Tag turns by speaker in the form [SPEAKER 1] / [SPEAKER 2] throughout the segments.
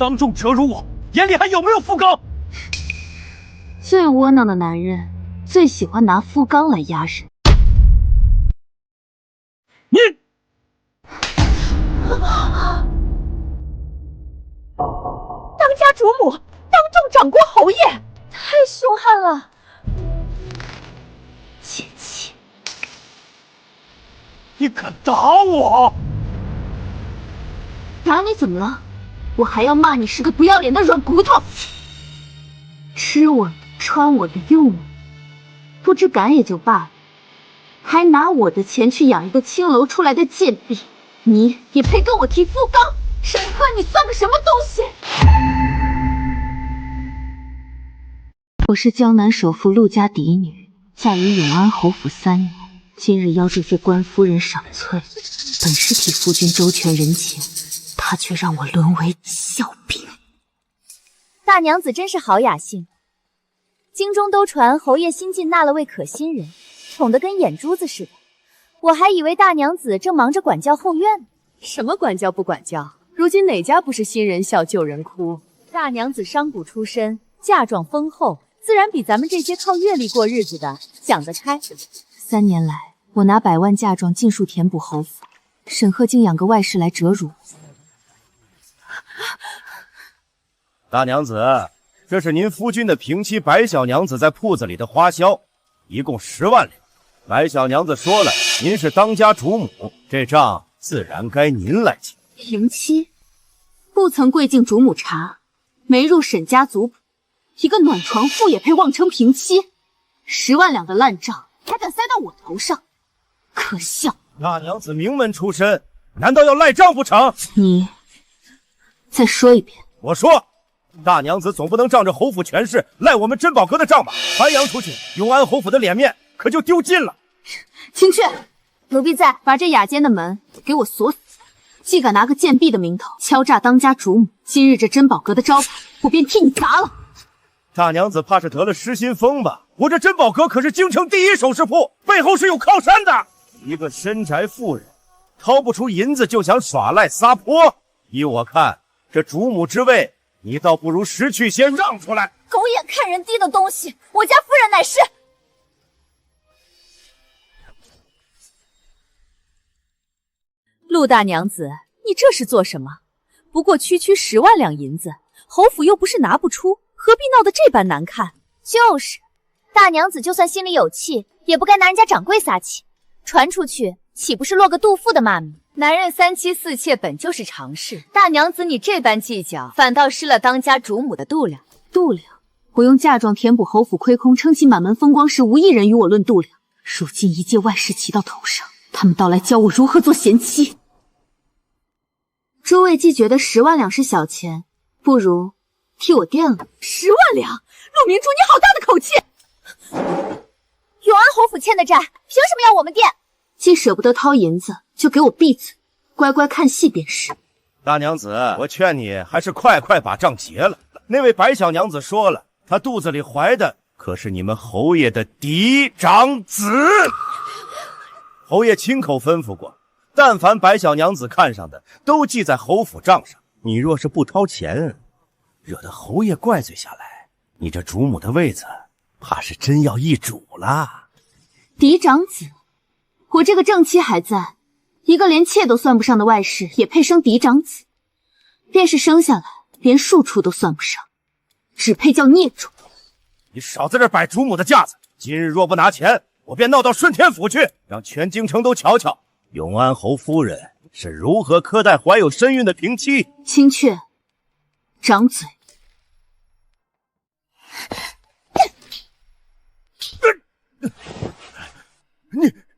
[SPEAKER 1] 當眾折辱我，眼裡還有沒有福剛？
[SPEAKER 2] 最窩囊的男人最喜歡拿福剛來壓人。
[SPEAKER 1] 你，
[SPEAKER 3] 当家主母当众掌掴侯爷，太凶悍了！贱妻，
[SPEAKER 1] 你敢打我？
[SPEAKER 2] 打你怎么了？我还要骂你是个不要臉的軟骨頭！吃我的，穿我的，用我的，不知感也就罷了，還拿我的錢去養一個青樓出來的賤婢，你也配跟我提福剛？沈赫，你算個什麼東西？我是江南首富陸家嫡女，嫁於永安侯府3年，今日邀這些官夫人賞翠，本是替夫君周全人情，他卻讓我淪為笑柄。
[SPEAKER 4] 大娘子真是好雅興，京中都傳侯爺新近納了位可心人，寵得跟眼珠子似的。我還以為大娘子正忙着管教後院呢。
[SPEAKER 3] 什麼管教不管教？如今哪家不是新人笑舊人哭？
[SPEAKER 4] 大娘子商贾出身，嫁妝豐厚，自然比咱們這些靠閱歷過日子的想得開。3年來，我拿100萬嫁妝盡數填補侯府，沈赫竟養個外室來折辱。
[SPEAKER 5] 大娘子，這是您夫君的平妻白小娘子在鋪子裡的花銷，一共10萬兩。白小娘子說了，您是當家主母，這賬自然該您來結。
[SPEAKER 2] 平妻，不曾跪敬主母茶，沒入沈家族譜，一個暖床婦也配妄稱平妻？10萬兩的爛賬還敢塞到我頭上，可笑！
[SPEAKER 5] 大娘子名門出身，難道要賴賬不成？
[SPEAKER 2] 你再說一遍。
[SPEAKER 5] 我說，大娘子總不能仗着侯府權勢賴我們珍寶閣的賬吧？傳揚出去，永安侯府的臉面可就丟盡了。
[SPEAKER 2] 青雀，奴婢在，把這雅間的門給我鎖死。既敢拿個賤婢的名頭敲詐當家主母，今日這珍寶閣的招牌，我便替你砸了。
[SPEAKER 5] 大娘子怕是得了失心瘋吧？我這珍寶閣可是京城第1首飾鋪，背後是有靠山的。一個深宅婦人，掏不出銀子就想耍賴撒潑，依我看，這主母之位，你倒不如識趣先讓出來。
[SPEAKER 4] 狗眼看人低的東西，我家夫人乃是。陸大娘子，你這是做什麼？不過區10萬兩銀子，侯府又不是拿不出，何必鬧得這般難看？就是，大娘子就算心裡有氣，也不該拿人家掌櫃撒氣，傳出去豈不是落個肚腹的罵名？男人3妻4妾本就是常事，大娘子你這般計較，反倒失了當家主母的度量。
[SPEAKER 2] 度量？我用嫁妝填補侯府虧空，撐起滿門風光時，無一人與我論度量。如今一介外室騎到頭上，他們倒來教我如何做賢妻。諸位既覺得10萬兩是小錢，不如替我墊了。
[SPEAKER 3] 10萬兩，陸明珠，你好大的口氣！
[SPEAKER 4] 永安侯府欠的債，憑什麼要我們墊？
[SPEAKER 2] 既捨不得掏銀子，就給我閉嘴，乖乖看戲便是。
[SPEAKER 5] 大娘子，我勸你還是快把賬結了。那位白小娘子說了，她肚子裡懷的可是你們侯爺的嫡長子。侯爺親口吩咐過，但凡白小娘子看上的，都記在侯府賬上。你若是不掏錢，惹得侯爺怪罪下來，你這主母的位子，怕是真要易主了。
[SPEAKER 2] 嫡長子，我這個正妻還在，一個連妾都算不上的外室，也配生嫡長子？便是生下來，連庶出都算不上，只配叫孽種。
[SPEAKER 5] 你少在這擺主母的架子！今日若不拿錢，我便鬧到順天府去，讓全京城都瞧瞧永安侯夫人是如何苛待懷有身孕的平妻。
[SPEAKER 2] 青雀，掌嘴！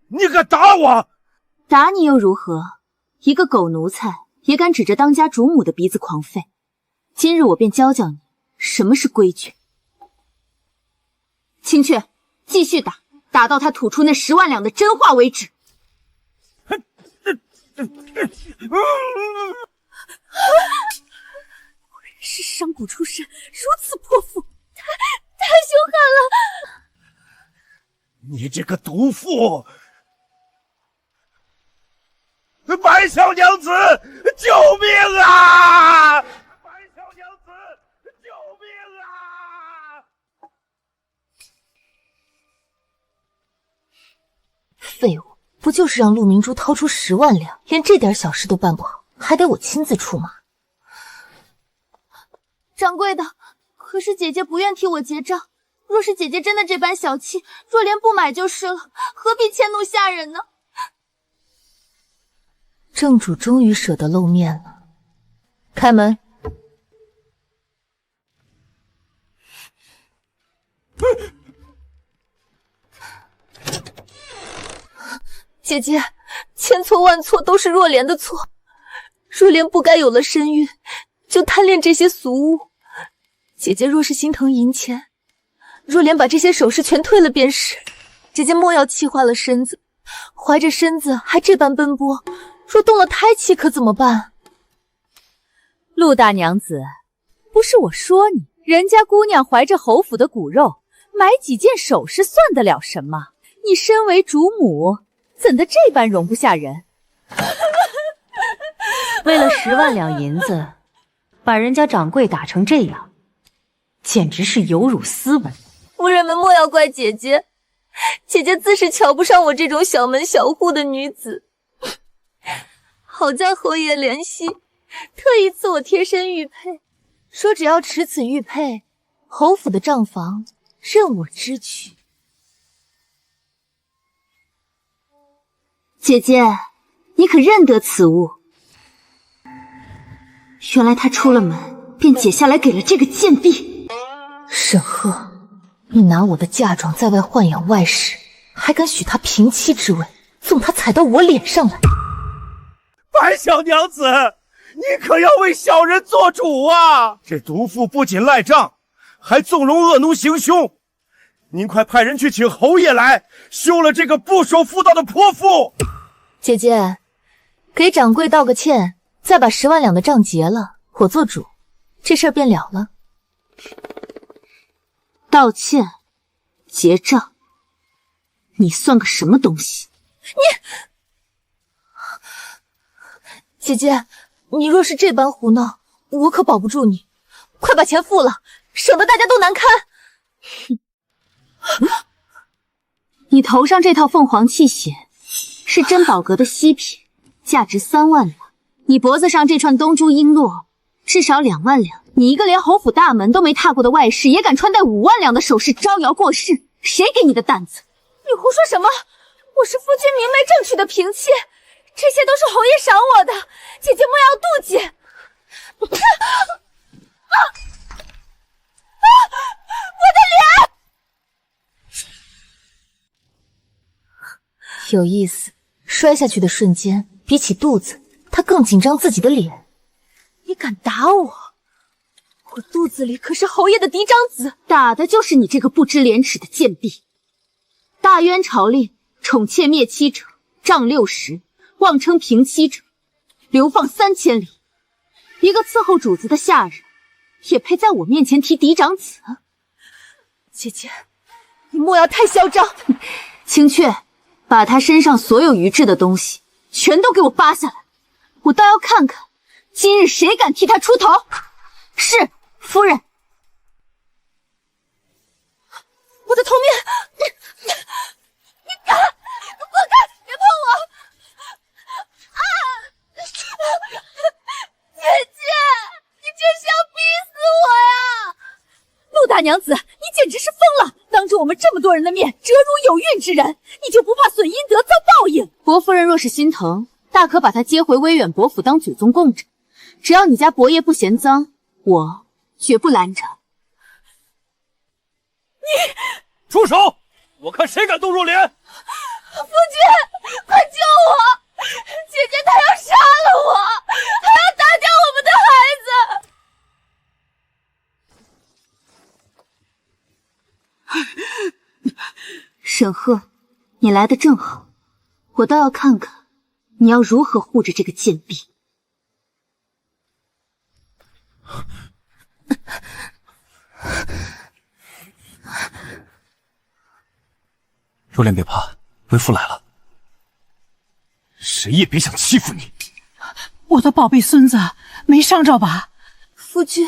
[SPEAKER 5] 你敢打我？
[SPEAKER 2] 打你又如何？一個狗奴才也敢指着當家主母的鼻子狂吠。今日我便教教你什麼是規矩。青雀，繼續打，打到他吐出那10萬兩的真話為止。
[SPEAKER 4] 果然是商贾出身，如此潑婦，太凶悍了！
[SPEAKER 5] 你這個毒婦！白小娘子，救命啊！白小娘
[SPEAKER 2] 廢物，不就是讓陸明珠掏出10萬兩，连这點小事都辦不好，還得我親自出馬？
[SPEAKER 4] 掌櫃的，可是姐姐不願替我結賬。若是姐姐真的這般小氣，若蓮不買就是了，何必遷怒下人呢？
[SPEAKER 2] 正主終於捨得露面了，開門。姐姐，千錯萬錯都是若蓮的錯，若蓮不該有了身孕，就貪戀這些俗物。姐姐若是心疼銀錢，若蓮把這些首飾全退了便是。姐姐莫要氣壞了身子，懷着身子還這般奔波，若動了胎氣可怎麼辦？
[SPEAKER 4] 陸大娘子，不是我說你，人家姑娘懷着侯府的骨肉，買幾件首飾算得了什麼？你身為主母，怎的这般容不下人？
[SPEAKER 6] 為了10萬兩銀子，把人家掌櫃打成這樣，簡直是有辱斯文。
[SPEAKER 2] 夫人們莫要怪姐姐，姐姐自是瞧不上我這種小門小戶的女子。好在侯爺憐惜，特意賜我貼身玉佩，說只要持此玉佩，侯府的賬房任我支取。
[SPEAKER 3] 姐姐，你可認得此物？原來他出了門便解下來給了這個賤婢。
[SPEAKER 2] 沈赫，你拿我的嫁妝在外豢養外室，還敢許他平妻之位，縱他踩到我臉上來！
[SPEAKER 5] 白小娘子，你可要為小人做主啊！這毒婦不僅賴賬，還縱容惡奴行凶。您快派人去請侯爺來，休了這個不守婦道的潑婦。
[SPEAKER 2] 姐姐，給掌櫃道個歉，再把10萬兩的賬結了，我做主，這事兒便了了。
[SPEAKER 3] 道歉，結賬，你算個什麼東西？
[SPEAKER 2] 姐姐，你若是這般胡鬧，我可保不住你。快把錢付了，省得大家都難堪。
[SPEAKER 3] 你頭上這套鳳凰器械是珍寶閣的稀品，價值3萬兩。你脖子上這串東珠瓔珞至少2萬兩。你一個連侯府大門都沒踏過的外室，也敢穿戴5萬兩的首飾招搖過市？誰給你的膽子？
[SPEAKER 4] 你胡說什麼？我是夫君明媒正娶的平妻，這些都是侯爺賞我的，姐姐莫要妒忌。我的臉！
[SPEAKER 2] 有意思，摔下去的瞬間，比起肚子，他更緊張自己的臉。
[SPEAKER 4] 你敢打我？我肚子裡可是侯爺的嫡长子，
[SPEAKER 3] 打的就是你這個不知廉恥的賤婢！大冤朝令，寵妾滅妻者，杖60；妄稱平妻者，流放3000里。一個伺候主子的下人，也配在我面前提嫡長子？
[SPEAKER 4] 姐姐，你莫要太囂張！
[SPEAKER 3] 青雀，把他身上所有餘痣的東西全都給我扒下来，我倒要看看今日誰敢替他出頭。是，夫人。
[SPEAKER 4] 我的头面，你敢！滚开！别碰我！啊！姐姐，你这是要逼死我呀！陆大娘子，你簡直是瘋了！當着我們這麼多人的面，折辱有孕之人，你就不怕損陰德遭報應？
[SPEAKER 3] 伯夫人若是心疼，大可把她接回威遠伯府當祖宗供着。只要你家伯爺不嫌髒，我絕不攔着。
[SPEAKER 1] 你住手！我看誰敢動若蓮！
[SPEAKER 4] 夫君，快救我！姐姐她要殺了我，還要打掉我們的孩子！
[SPEAKER 3] 沈赫，你來得正好，我倒要看看你要如何護着這個賤婢。
[SPEAKER 1] 若蓮別怕，為父來了，誰也別想欺負你。
[SPEAKER 7] 我的寶貝孫子沒傷着吧？
[SPEAKER 2] 夫君，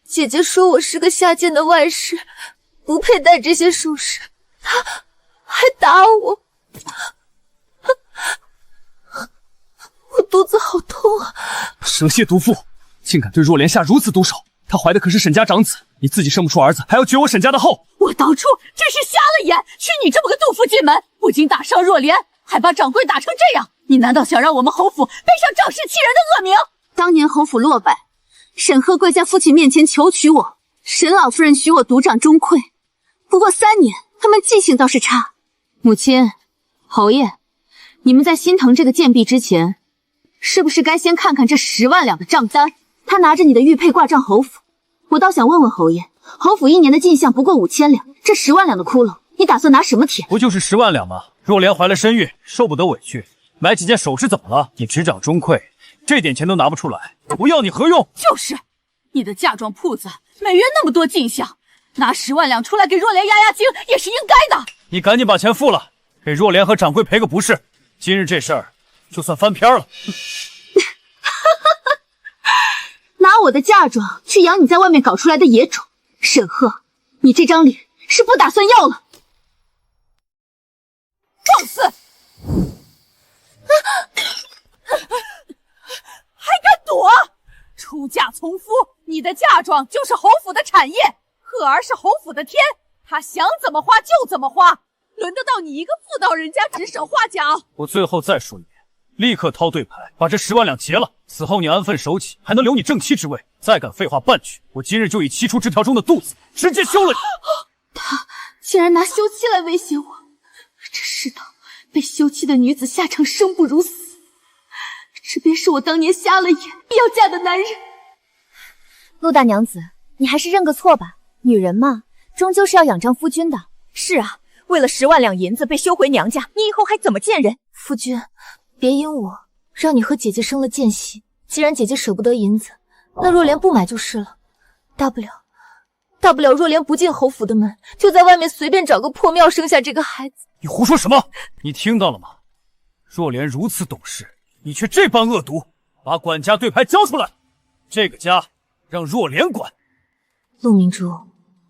[SPEAKER 2] 姐姐說我是個下賤的外室，不配戴這些首飾，她還打我。
[SPEAKER 7] 我肚子好痛啊！
[SPEAKER 1] 蛇蝎毒妇，竟敢对若莲下如此毒手！她懷的可是沈家长子，你自己生不出兒子，還要绝我沈家的后。
[SPEAKER 7] 我当初真是瞎了眼，娶你这么个杜甫进门，不仅打伤若莲，还把掌柜打成这样。你难道想让我们侯府背上仗势欺人的恶名？
[SPEAKER 3] 当年侯府落败，沈赫跪在父亲面前求娶我，沈老夫人许我独掌钟馗。不过3年，他们记性倒是差。母亲，侯爷，你们在心疼这个贱婢之前，是不是该先看看这10万两的账单？他拿着你的玉佩掛賬侯府，我倒想問問侯爺，侯府1年的進項不過5000兩，這10萬兩的窟窿，你打算拿什麼填？
[SPEAKER 1] 不就是10萬兩嗎？若蓮懷了身孕，受不得委屈，買幾件首飾怎麼了？你執掌鐘馗，這點錢都拿不出來，不要你何用？
[SPEAKER 7] 就是，你的嫁妝鋪子每月那麼多進項，拿10萬兩出來給若蓮壓壓驚也是應該的。
[SPEAKER 1] 你趕緊把錢付了，給若蓮和掌櫃賠個不是。今日這事兒就算翻篇了。
[SPEAKER 3] 拿我的嫁妝去養你在外面搞出來的野種，沈赫，你這張臉是不打算要了？
[SPEAKER 7] 放肆！還敢躲？出嫁從夫，你的嫁妝就是侯府的產業，赫兒是侯府的天，他想怎麼花就怎麼花，輪得到你一個婦道人家指手畫腳？
[SPEAKER 1] 我最後再說一遍，立刻掏對牌，把這10萬兩結了。此後你安分守己，還能留你正妻之位。再敢廢話半句，我今日就以7出之條中的肚子直接休了你。
[SPEAKER 3] 他竟然拿休妻來威脅我，這世道被休妻的女子下場生不如死。這便是我當年瞎了眼必要嫁的男人。
[SPEAKER 4] 陸大娘子，你還是認個錯吧，女人嘛，終究是要仰仗夫君的。是啊，為了10萬兩銀子被休回娘家，你以後還怎麼見人？
[SPEAKER 3] 夫君，別因我讓你和姐姐生了間隙。既然姐姐捨不得銀子，那若蓮不買就是了。大不了若蓮不進侯府的門，就在外面隨便找個破廟生下這個孩子。
[SPEAKER 1] 你胡說什麼？你聽到了嗎？若蓮如此懂事，你卻這般惡毒，把管家對牌交出來。這個家讓若蓮管。
[SPEAKER 3] 陸明珠，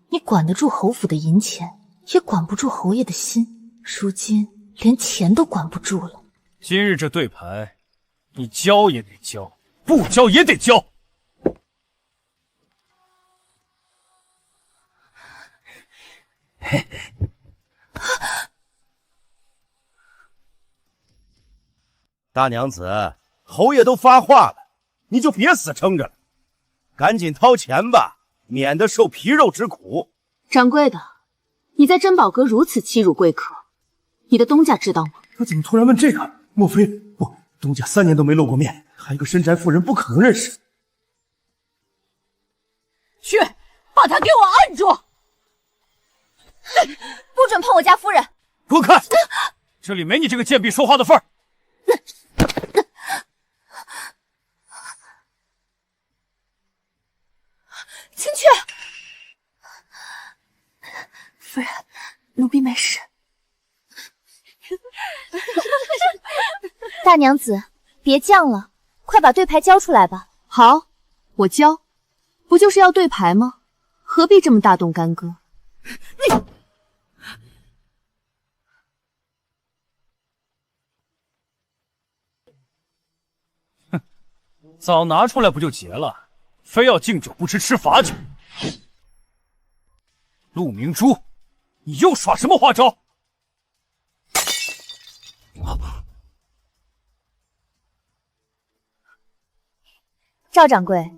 [SPEAKER 3] 你管得住侯府的銀錢，也管不住侯爺的心，如今連錢都管不住了。
[SPEAKER 1] 今日這對牌，你交也得交，不交也得交。
[SPEAKER 5] 大娘子，侯爺都發話了，你就別死撐着了，趕緊掏錢吧，免得受皮肉之苦。
[SPEAKER 3] 掌櫃的，你在珍寶閣如此欺辱貴客，你的東家知道嗎？
[SPEAKER 5] 他怎麼突然問這個？莫非不，東家3年都沒露過面，還一個深宅婦人不可能認識。
[SPEAKER 7] 去，把他給我按住！
[SPEAKER 4] 不准碰我家夫人！
[SPEAKER 1] 給我看，這裡沒你這個賤婢說話的份兒。
[SPEAKER 3] 青雀，夫人，奴婢沒事。
[SPEAKER 4] 大娘子，別犟了，快把對牌交出來吧。
[SPEAKER 3] 好，我交，不就是要對牌嗎？何必這麼大動干戈？你，
[SPEAKER 1] 哼，早拿出來不就結了？非要敬酒不吃吃罰酒。陸明珠，你又耍什麼花招？
[SPEAKER 4] 趙掌櫃，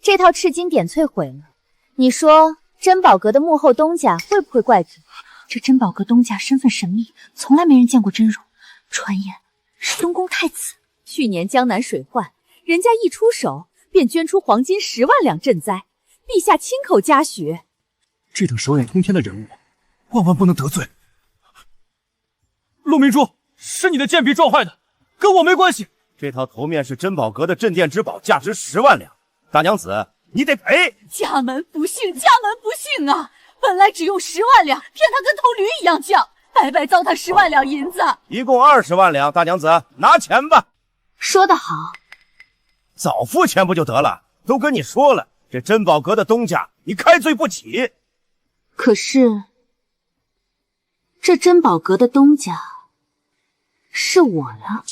[SPEAKER 4] 這套赤金點翠毀了，你說珍寶閣的幕後東家會不會怪罪？
[SPEAKER 3] 這珍寶閣東家身份神秘，從來沒人見過真容，傳言是東宮太子。
[SPEAKER 4] 去年江南水患，人家一出手便捐出黃金10萬兩賑災，陛下親口嘉許。
[SPEAKER 1] 這等手眼通天的人物，萬萬不能得罪。陸明珠，是你的賤婢撞壞的，跟我沒關係。
[SPEAKER 5] 這套頭面是珍寶閣的鎮店之寶，價值10萬兩。大娘子，你得賠！
[SPEAKER 7] 家門不幸，家門不幸啊！本來只用10萬兩，騙他跟頭驢一樣犟，白白糟蹋10萬兩銀子。一共20萬兩，大娘子拿錢吧。
[SPEAKER 3] 說得好，
[SPEAKER 5] 早付錢不就得了？都跟你說了，這珍寶閣的東家，你開罪不起。
[SPEAKER 3] 可是，這珍寶閣的東家是我呀。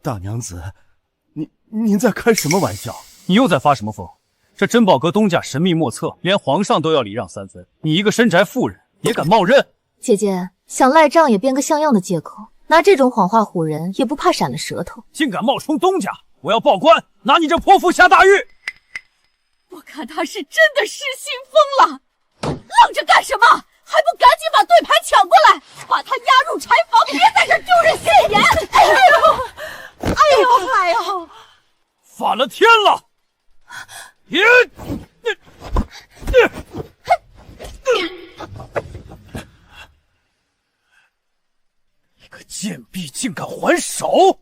[SPEAKER 5] 大娘子，您在开什么玩笑？
[SPEAKER 1] 你又在发什么疯？这珍宝阁东家神秘莫测，连皇上都要礼让3分，你一个深宅妇人也敢冒认？
[SPEAKER 3] 姐姐想赖账也编个像样的借口，拿这种谎话唬人，也不怕闪了舌头。
[SPEAKER 1] 竟敢冒充东家，我要报官，拿你这泼妇下大狱！
[SPEAKER 7] 我看他是真的失心疯了，愣着干什么？还不赶緊把对牌搶過來，把他押入柴房，別在這丟人現眼！哎呦！
[SPEAKER 1] 反了天了！你个贱婢，竟敢还手！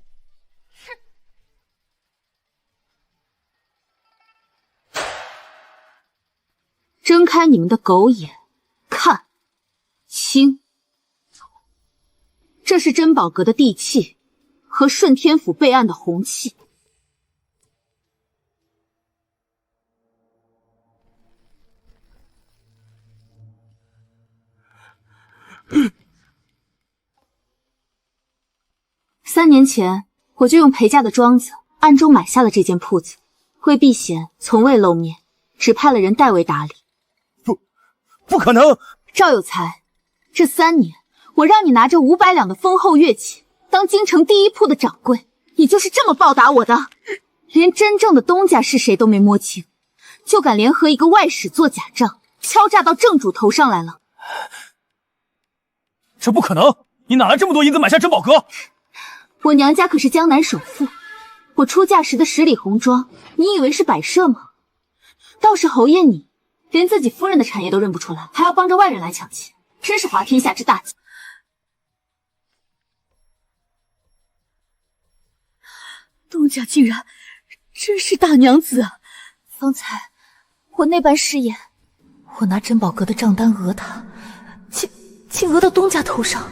[SPEAKER 3] 睁开你们的狗眼，看清，这是珍宝阁的地契和顺天府备案的红契。3年前，我就用陪嫁的庄子暗中买下了这间铺子，为避嫌，从未露面，只派了人代为打理。
[SPEAKER 5] 不可能！
[SPEAKER 3] 赵有才，这3年，我让你拿着500两的丰厚月钱，当京城第1鋪的掌櫃，你就是這麼報答我的？連真正的東家是誰都沒摸清，就敢聯合一個外使做假賬，敲詐到正主頭上來了。
[SPEAKER 1] 這不可能！你哪來這麼多銀子買下珍寶閣？
[SPEAKER 3] 我娘家可是江南首富，我出嫁時的10里紅妝，你以為是擺設嗎？倒是侯爺你，連自己夫人的產業都認不出來，還要幫着外人來搶錢，真是滑天下之大稽。
[SPEAKER 7] 東家竟然真是大娘子啊！
[SPEAKER 3] 方才我那般失言，我拿珍寶閣的賬單訛他，竟訛到東家頭上。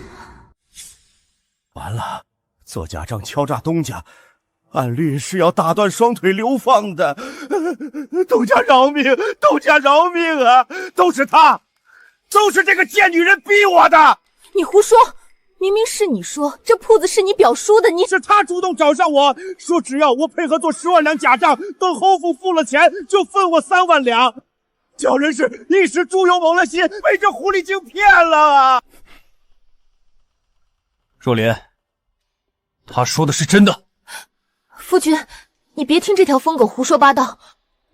[SPEAKER 5] 完了，做假賬敲詐東家，按律是要打斷雙腿流放的。東家饒命！東家饒命啊！都是他，都是這個賤女人逼我的。
[SPEAKER 7] 你胡說！明明是你說這鋪子是你表叔的，你
[SPEAKER 5] 是他主動找上我說，只要我配合做10萬兩假賬，等侯府付了錢就分我3萬兩。小人是一時豬油蒙了心，被這狐狸精騙了啊！
[SPEAKER 1] 若蓮，他說的是真的。
[SPEAKER 3] 夫君，你別聽這條瘋狗胡說八道，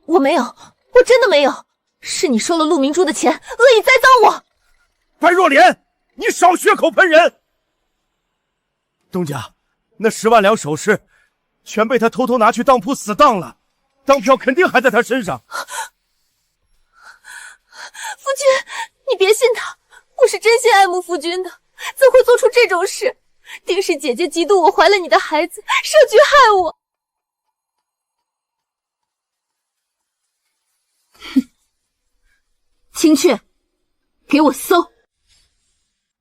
[SPEAKER 3] 我沒有，我真的沒有，是你收了陸明珠的錢，惡意栽贓我。
[SPEAKER 5] 白若蓮，你少血口噴人！東家，那10萬兩首飾全被他偷偷拿去當鋪死當了，當票肯定還在他身上。
[SPEAKER 3] 夫君，你別信他，我是真心愛慕夫君的，怎會做出這種事？定是姐姐嫉妒我懷了你的孩子，設局害我。哼，青雀，給我搜，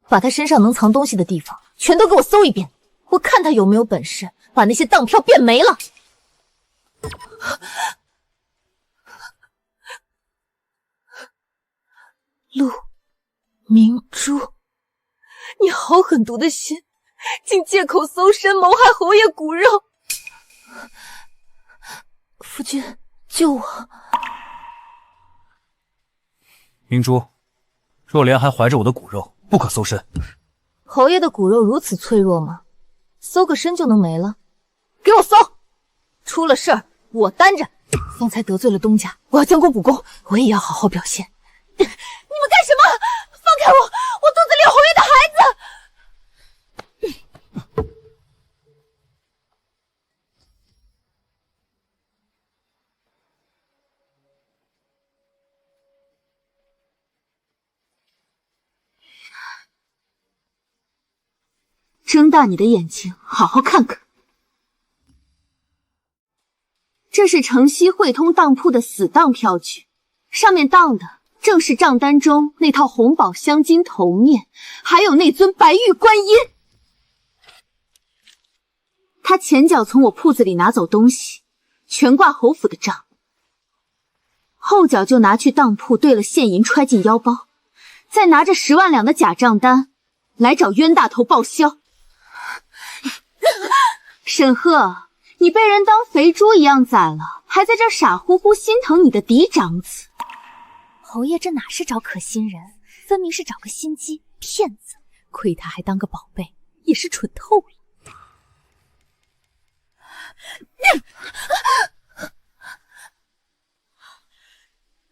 [SPEAKER 3] 把他身上能藏東西的地方全都給我搜一遍，我看他有沒有本事把那些當票變沒了。陸明珠，你好狠毒的心，竟借口搜身謀害侯爺骨肉。夫君，救我！
[SPEAKER 1] 明珠，若蓮還懷着我的骨肉，不可搜身。
[SPEAKER 3] 侯爺的骨肉如此脆弱嗎？搜個身就能沒了？給我搜！出了事兒我擔着。方才得罪了東家，我要將功補功，我也要好好表現。你們幹什麼？放開我！我肚子裡有侯爺的孩子！睜大你的眼睛，好好看看。這是城西匯通當鋪的死當票據，上面當的正是賬單中那套紅寶鑲金頭面，還有那尊白玉觀音。他前腳從我鋪子裡拿走東西，全掛侯府的賬，後腳就拿去當鋪兌了現銀，揣進腰包，
[SPEAKER 2] 再拿着10萬兩的假賬單來找冤大頭報銷。沈赫，你被人當肥豬一樣宰了，还在這傻乎乎心疼你的嫡长子。
[SPEAKER 4] 侯爷这哪是找可心人，分明是找个心机骗子。亏他还当個寶貝，也是蠢透了。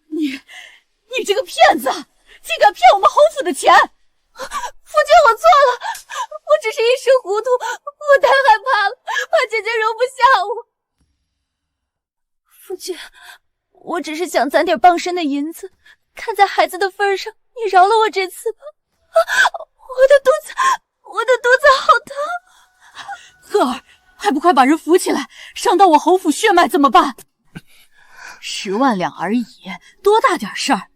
[SPEAKER 7] 你这個騙子，竟敢騙我們侯府的錢！
[SPEAKER 3] 夫君，我錯了，我只是一時糊塗，我太害怕了，怕姐姐容不下我。夫君，我只是想攒點傍身的銀子，看在孩子的份上，你饒了我這次吧。我的肚子好疼。
[SPEAKER 7] 赫兒，還不快把人扶起來，傷到我侯府血脈怎麼辦？10萬兩而已，多大點事兒？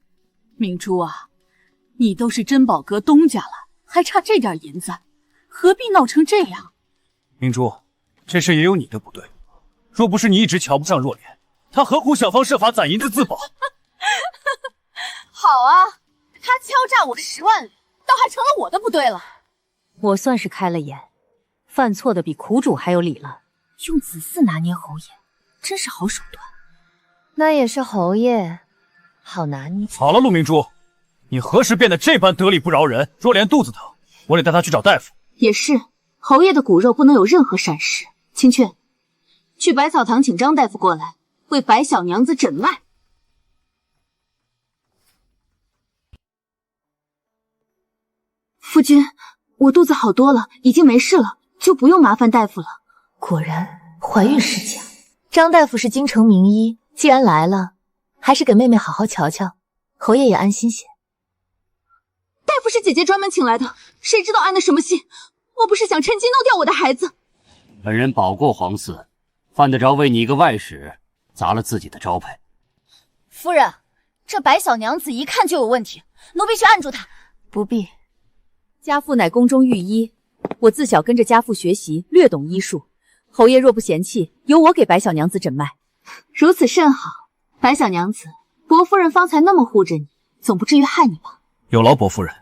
[SPEAKER 7] 明珠啊，你都是珍寶閣東家了，還差這點銀子，何必鬧成這樣？
[SPEAKER 1] 明珠，這事也有你的不對。若不是你一直瞧不上若蓮，他何苦想方設法攢銀子自保？
[SPEAKER 7] 好啊，他敲詐我10萬兩，倒還成了我的不對了。
[SPEAKER 6] 我算是開了眼，犯錯的比苦主還有理了。
[SPEAKER 4] 用子嗣拿捏侯爺，真是好手段。
[SPEAKER 6] 那也是侯爺好拿捏。
[SPEAKER 1] 好了，陸明珠，你何時變得這般得理不饒人？若蓮肚子疼，我得帶她去找大夫。
[SPEAKER 2] 也是，侯爺的骨肉不能有任何閃失。清雀，去百草堂請張大夫過來，為白小娘子診脈。夫君，我肚子好多了，已經沒事了，就不用麻煩大夫了。
[SPEAKER 6] 果然，懷孕是假。張大夫是京城名醫，既然來了，還是給妹妹好好瞧瞧，侯爺也安心些。
[SPEAKER 2] 大夫是姐姐專門請來的，誰知道安的什麼心？我不是想趁機弄掉我的孩子。
[SPEAKER 8] 本人保過皇嗣，犯得着為你一個外使砸了自己的招牌？
[SPEAKER 3] 夫人，這白小娘子一看就有問題，奴婢去按住她。
[SPEAKER 6] 不必。
[SPEAKER 4] 家父乃宮中御醫，我自小跟着家父學習，略懂醫術。侯爺若不嫌棄，由我給白小娘子診脈。
[SPEAKER 2] 如此甚好。白小娘子，薄夫人方才那麼護着你，總不至於害你吧？
[SPEAKER 1] 有勞薄夫人。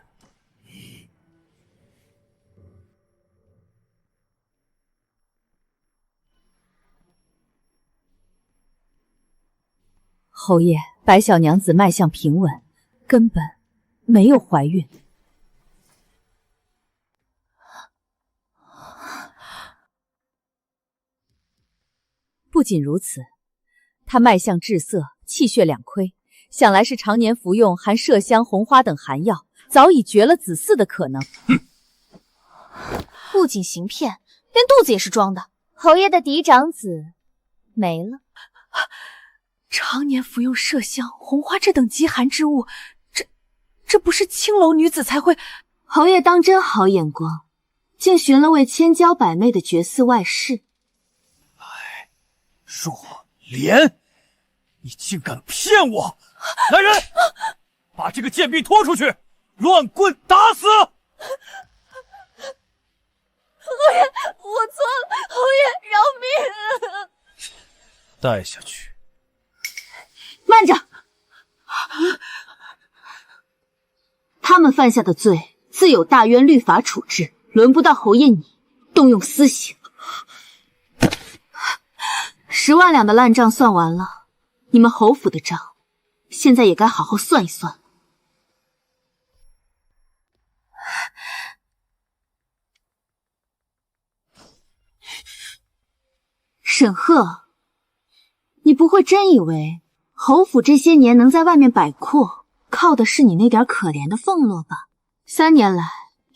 [SPEAKER 4] 侯爺，白小娘子脈象平穩，根本沒有懷孕。不僅如此，她脈象滯澀，氣血兩虧，想來是常年服用含麝香、紅花等寒藥，早已絕了子嗣的可能。
[SPEAKER 3] 不僅行騙，連肚子也是裝的。侯爺的嫡長子沒了。
[SPEAKER 7] 常年服用麝香、紅花這等極寒之物，這不是青樓女子才會。
[SPEAKER 2] 侯爺當真好眼光，竟尋了位千嬌百媚的絕嗣外室。
[SPEAKER 1] 若蓮，你竟敢騙我！來人，把這個賤婢拖出去，亂棍打死！
[SPEAKER 3] 侯爺，我錯了，侯爺饒命！
[SPEAKER 1] 帶下去。
[SPEAKER 2] 慢着！他們犯下的罪，自有大淵律法處置，輪不到侯爺你動用私刑。10萬兩的爛賬算完了，你們侯府的賬，現在也該好好算一算了。沈赫，你不會真以為侯府這些年能在外面擺闊，靠的是你那點可憐的俸祿吧？3年來，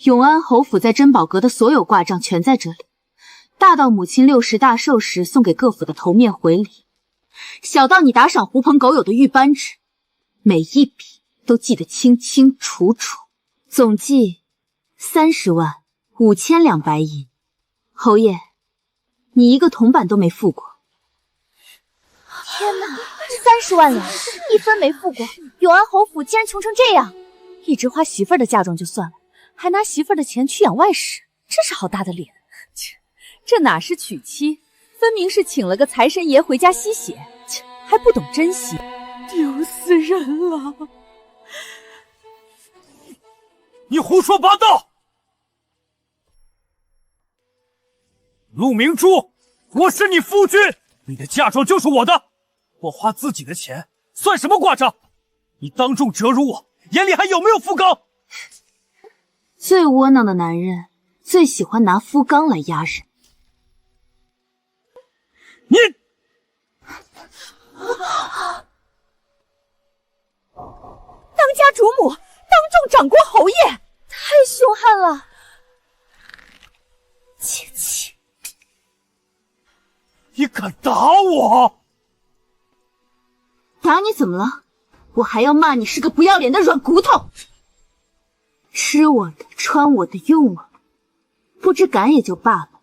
[SPEAKER 2] 永安侯府在珍寶閣的所有掛賬全在這裡。大到母親60大壽時送給各府的頭面回禮，小到你打賞狐朋狗友的玉扳指，每一筆都記得清清楚楚，總計30萬5千兩白銀。侯爺，你一個銅板都沒付過。
[SPEAKER 3] 天哪，30萬兩，一分沒付過，永安侯府竟然窮成這樣！
[SPEAKER 4] 一直花媳婦兒的嫁妝就算了，還拿媳婦兒的錢去養外室，真是好大的臉。這哪是娶妻，分明是請了個財神爺回家吸血，還不懂珍惜，
[SPEAKER 7] 丟死人了！
[SPEAKER 1] 你胡說八道！陆明珠，我是你夫君，你的嫁妆就是我的，我花自己的钱算什么瓜账？你当众折辱我，眼里还有没有夫纲？
[SPEAKER 3] 最窝囊的男人最喜欢拿夫纲来压人。
[SPEAKER 1] 你
[SPEAKER 7] 当家主母当众掌掴侯爷，太凶悍了！
[SPEAKER 3] 贱妻，
[SPEAKER 1] 你敢打我？
[SPEAKER 2] 打你怎么了？我还要骂你是个不要脸的软骨头！吃我的，穿我的，用我的，不知感也就罢了，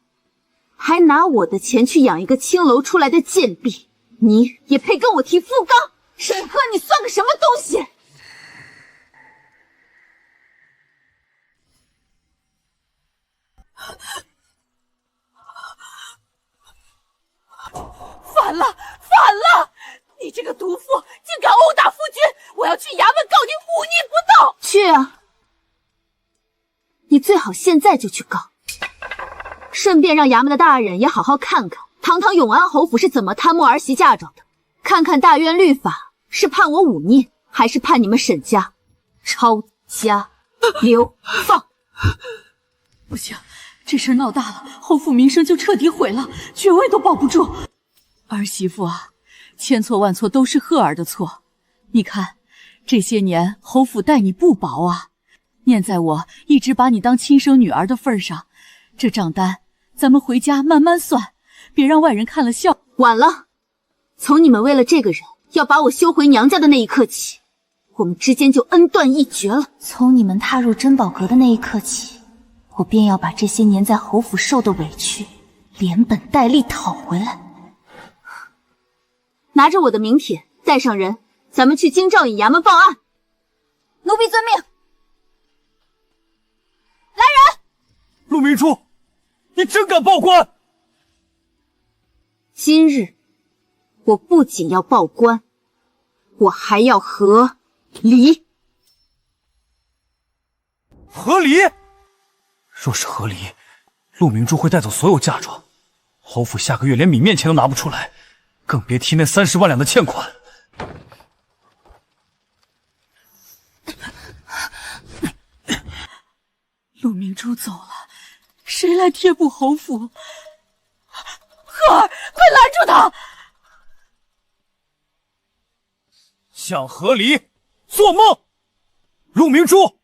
[SPEAKER 2] 还拿我的钱去养一个青楼出来的贱婢，你也配跟我提夫纲？沈赫，你算个什么东西？
[SPEAKER 7] 反了，反了！你这个毒妇竟敢殴打夫君，我要去衙门告你忤逆不道！
[SPEAKER 2] 去啊！你最好现在就去告，顺便让衙门的大人也好好看看堂堂永安侯府是怎么贪墨儿媳嫁妆的，看看大院律法是判我忤逆，还是判你们沈家抄家流放。
[SPEAKER 7] 不行，这事闹大了，侯府名声就彻底毁了，爵位都保不住。儿媳妇啊，千错万錯都是赫兒的錯。你看，這些年侯府待你不薄啊，念在我一直把你當親生女兒的份上，這賬單咱們回家慢慢算，別讓外人看了笑。
[SPEAKER 2] 晚了，從你們為了這個人要把我休回娘家的那一刻起，我們之間就恩斷義絕了。
[SPEAKER 6] 從你們踏入珍寶閣的那一刻起，我便要把這些年在侯府受的委屈連本帶利討回來。
[SPEAKER 2] 拿着我的名帖，帶上人，咱們去京兆尹衙門報案。
[SPEAKER 3] 奴婢遵命。
[SPEAKER 1] 來人！陸明珠，你真敢報官！
[SPEAKER 2] 今日，我不僅要報官，我還要和離。
[SPEAKER 1] 和離？若是和離，陸明珠會帶走所有嫁妝，侯府下個月連米面錢都拿不出來，更別提那30萬兩的欠款。
[SPEAKER 7] 陸明珠走了，誰來貼補侯府？赫兒，快攔住他！
[SPEAKER 1] 想和離？做夢！陸明珠，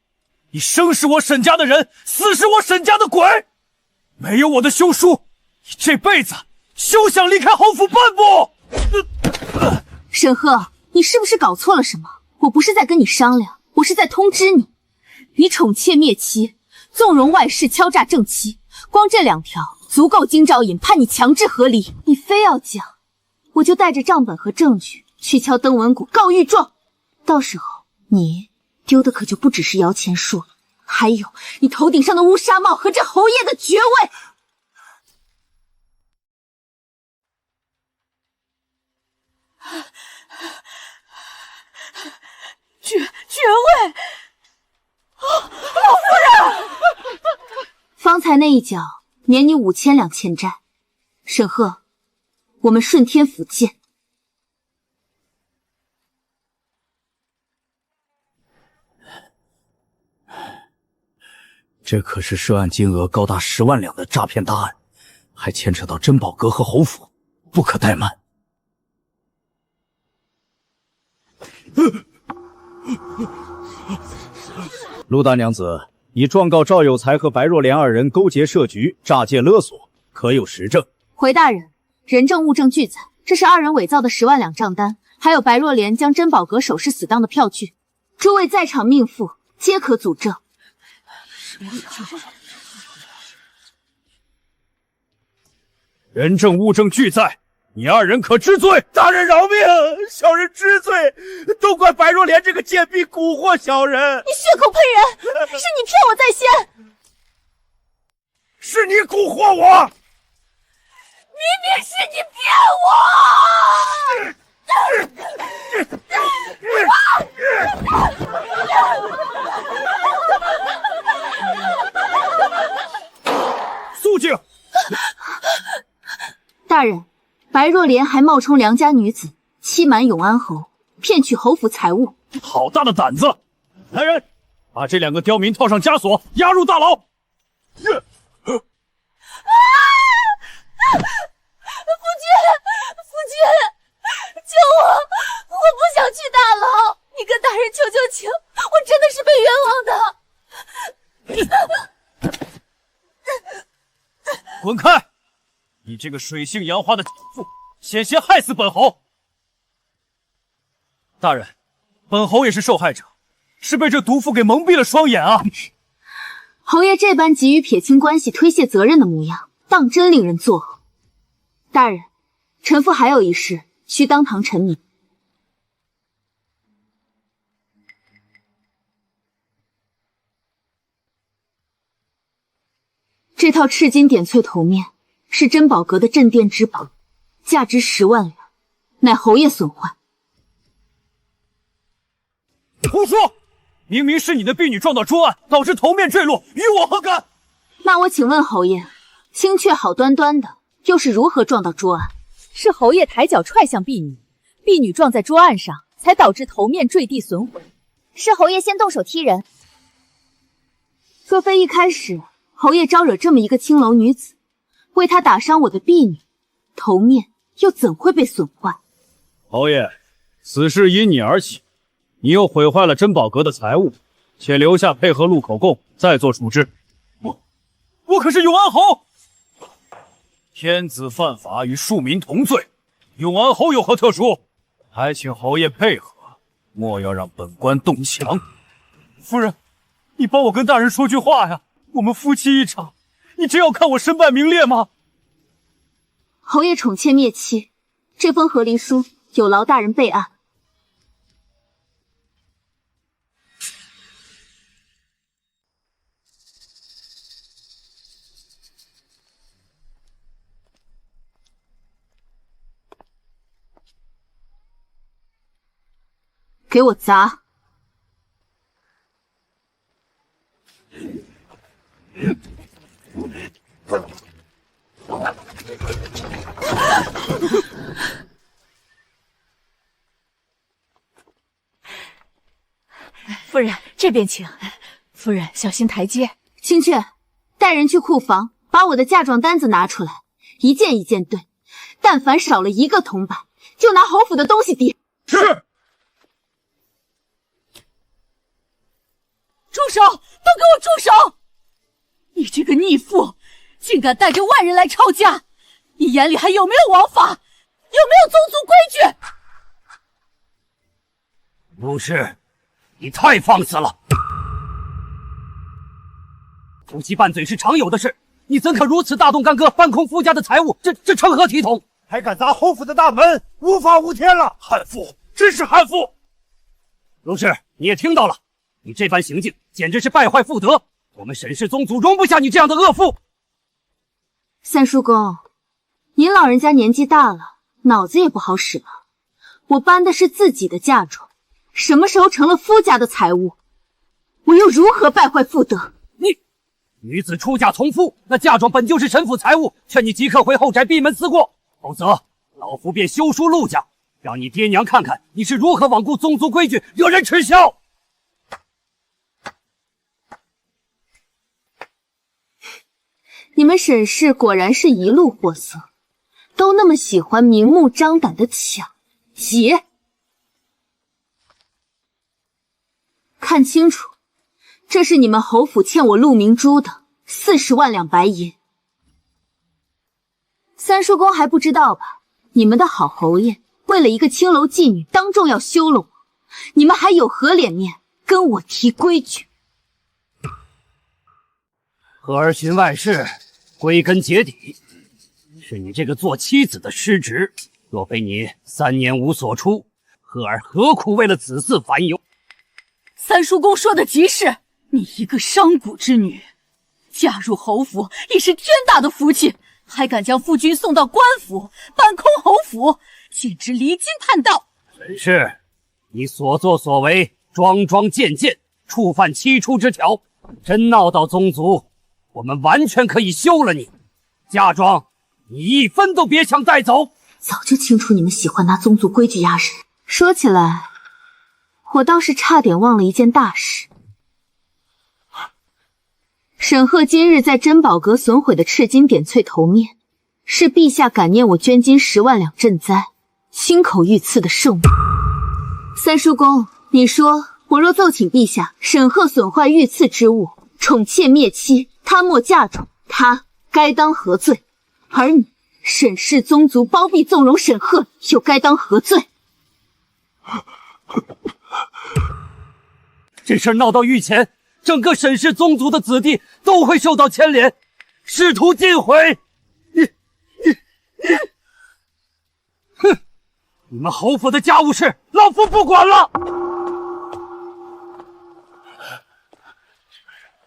[SPEAKER 1] 你生是我沈家的人，死是我沈家的鬼！沒有我的休書，你這輩子休想離開侯府半步！
[SPEAKER 2] 沈赫，你是不是搞錯了什麼？我不是在跟你商量，我是在通知你。你寵妾滅妻，縱容外室敲詐正妻，光這2條足夠京兆尹判你強制和離。你非要講，我就帶着賬本和證據去敲登文谷告御狀，到時候你丟的可就不只是搖錢樹了，還有你頭頂上的烏紗帽和這侯爺的爵位。
[SPEAKER 7] 爵位！老夫人，
[SPEAKER 2] 方才那一腳免你5000兩欠債。沈赫，我們順天府見。
[SPEAKER 1] 這可是涉案金額高達10萬兩的詐騙大案，還牽扯到珍寶閣和侯府，不可怠慢。
[SPEAKER 9] 陸大娘子，你狀告趙有才和白若蓮2人勾結設局，詐借勒索，可有實證？
[SPEAKER 2] 回大人，人證物證俱在，這是2人偽造的10萬兩賬單，還有白若蓮將珍寶閣首飾死當的票據，諸位在場命婦皆可組證。
[SPEAKER 1] 人證物證俱在，你2人可知罪？
[SPEAKER 5] 大人饒命，小人知罪，都怪白若蓮這個賤婢蠱惑小人。
[SPEAKER 2] 你血口噴人，是你騙我在先，
[SPEAKER 5] 是你蠱惑我，
[SPEAKER 7] 明明是你騙我！
[SPEAKER 1] 肃靜！
[SPEAKER 2] 大人，白若莲还冒充良家女子，欺瞒永安侯，骗取侯府財物。
[SPEAKER 1] 好大的膽子！来人，把這2個刁民套上枷鎖，押入大牢。
[SPEAKER 4] 夫君，救我！我不想去大牢，你跟大人求求情，我真的是被冤枉的。
[SPEAKER 1] 滚開！你這個水性楊花的賤婦，險些害死本侯。大人，本侯也是受害者，是被這毒婦給蒙蔽了雙眼啊！
[SPEAKER 2] 侯爺這般急於撇清關係、推卸責任的模樣，當真令人作嘔。大人，臣婦還有一事需當堂陳明。這套赤金點翠頭面是珍宝閣的鎮店之寶，價值10萬兩，乃侯爺損壞。
[SPEAKER 1] 胡說！明明是你的婢女撞到桌案，導致頭面墜落，與我何干？
[SPEAKER 2] 那我請問侯爺，青雀好端端的，又是如何撞到桌案？
[SPEAKER 4] 是侯爺抬腳踹向婢女，婢女撞在桌案上，才導致頭面墜地損毀。
[SPEAKER 3] 是侯爺先動手踢人。
[SPEAKER 2] 若非一開始侯爺招惹這麼一個青樓女子，為她打傷我的婢女，頭面又怎會被損壞？
[SPEAKER 9] 侯爺，此事因你而起，你又毀壞了珍寶閣的財物，且留下配合录口供，再做處置。
[SPEAKER 1] 我可是永安侯，天子犯法與庶民同罪，永安侯有何特殊？還請侯爺配合，莫要讓本官動強。夫人，你幫我跟大人說句話呀！我們夫妻一場，你真要看我身敗名裂嗎？
[SPEAKER 2] 侯爺寵妾滅妻，這封和離書有勞大人備案。給我砸！
[SPEAKER 6] 夫人，這邊請。夫人，小心台階。
[SPEAKER 2] 青雀，帶人去庫房，把我的嫁妝單子拿出來，一件一件對。但凡少了1個銅板，就拿侯府的東西抵。
[SPEAKER 1] 是。
[SPEAKER 7] 住手！都給我住手！你這個逆婦，竟敢帶着外人來抄家！你眼裡還有沒有王法？有沒有宗族規矩？
[SPEAKER 8] 陸氏，你太放肆了！夫妻拌嘴是常有的事，你怎可如此大動干戈，搬空夫家的財物？這成何體統？
[SPEAKER 5] 還敢砸侯府的大門，無法無天了！
[SPEAKER 1] 悍婦，真是悍婦！
[SPEAKER 8] 陸氏，你也聽到了。你這番行徑簡直是敗壞婦德，我們沈氏宗族容不下你這樣的惡婦。
[SPEAKER 2] 三叔公，您老人家年紀大了，腦子也不好使了。我搬的是自己的嫁妝，什麼時候成了夫家的財物？我又如何敗壞婦德？
[SPEAKER 8] 你女子出嫁從夫，那嫁妝本就是沈府財物，勸你即刻回後宅閉門思過，否則老夫便修書陸家，讓你爹娘看看你是如何罔顧宗族規矩，惹人恥笑。
[SPEAKER 2] 你們沈氏果然是一路貨色，都那麼喜歡明目張膽的搶劫。看清楚，這是你們侯府欠我陸明珠的40萬兩白銀。三叔公還不知道吧？你們的好侯爺為了一個青樓妓女，當眾要休了我，你們還有何臉面跟我提規矩？
[SPEAKER 8] 和兒尋外室，歸根結底是你這個做妻子的失職。若非你3年無所出，和兒何苦為了子嗣煩憂？
[SPEAKER 7] 三叔公說的極是，你一個商賈之女，嫁入侯府已是天大的福氣，還敢將夫君送到官府，搬空侯府，簡直離經叛道。
[SPEAKER 8] 沈氏，你所作所為，樁樁件件，觸犯7出之條，真鬧到宗族，我們完全可以休了你。嫁妝，你一分都別想帶走。
[SPEAKER 3] 早就清楚你們喜歡拿宗族規矩壓人。說起來，我倒是差點忘了一件大事。沈赫今日在珍宝閣損毀的赤金点翠頭面，是陛下感念我捐金10萬兩赈災，親口御赐的聖物。三叔公，你說我若奏請陛下，沈赫損壞御赐之物，寵妾滅妻，贪墨嫁妝，他該當何罪？而你沈氏宗族包庇縱容沈赫，又該當何罪？
[SPEAKER 8] 這事兒鬧到御前，整個沈氏宗族的子弟都會受到牽連，仕途盡毀。哼！你們侯府的家務事，老夫不管了。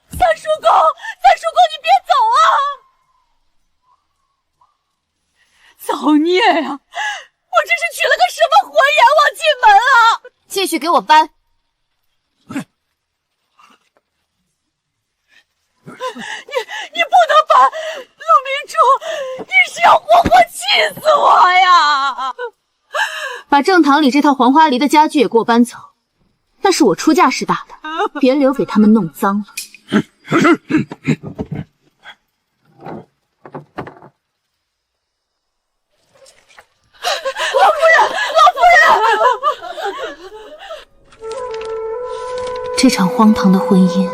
[SPEAKER 7] 三叔公，你別走啊！造孽呀！我这是娶了个什么活阎王进门啊！
[SPEAKER 3] 继续给我搬！
[SPEAKER 7] 你不能搬！陆明珠，你是要活活气死我呀！
[SPEAKER 3] 把正堂里这套黄花梨的家具也给我搬走，那是我出嫁时打的，別留給他們弄髒了。
[SPEAKER 7] 老夫人！
[SPEAKER 3] 这場荒唐的婚姻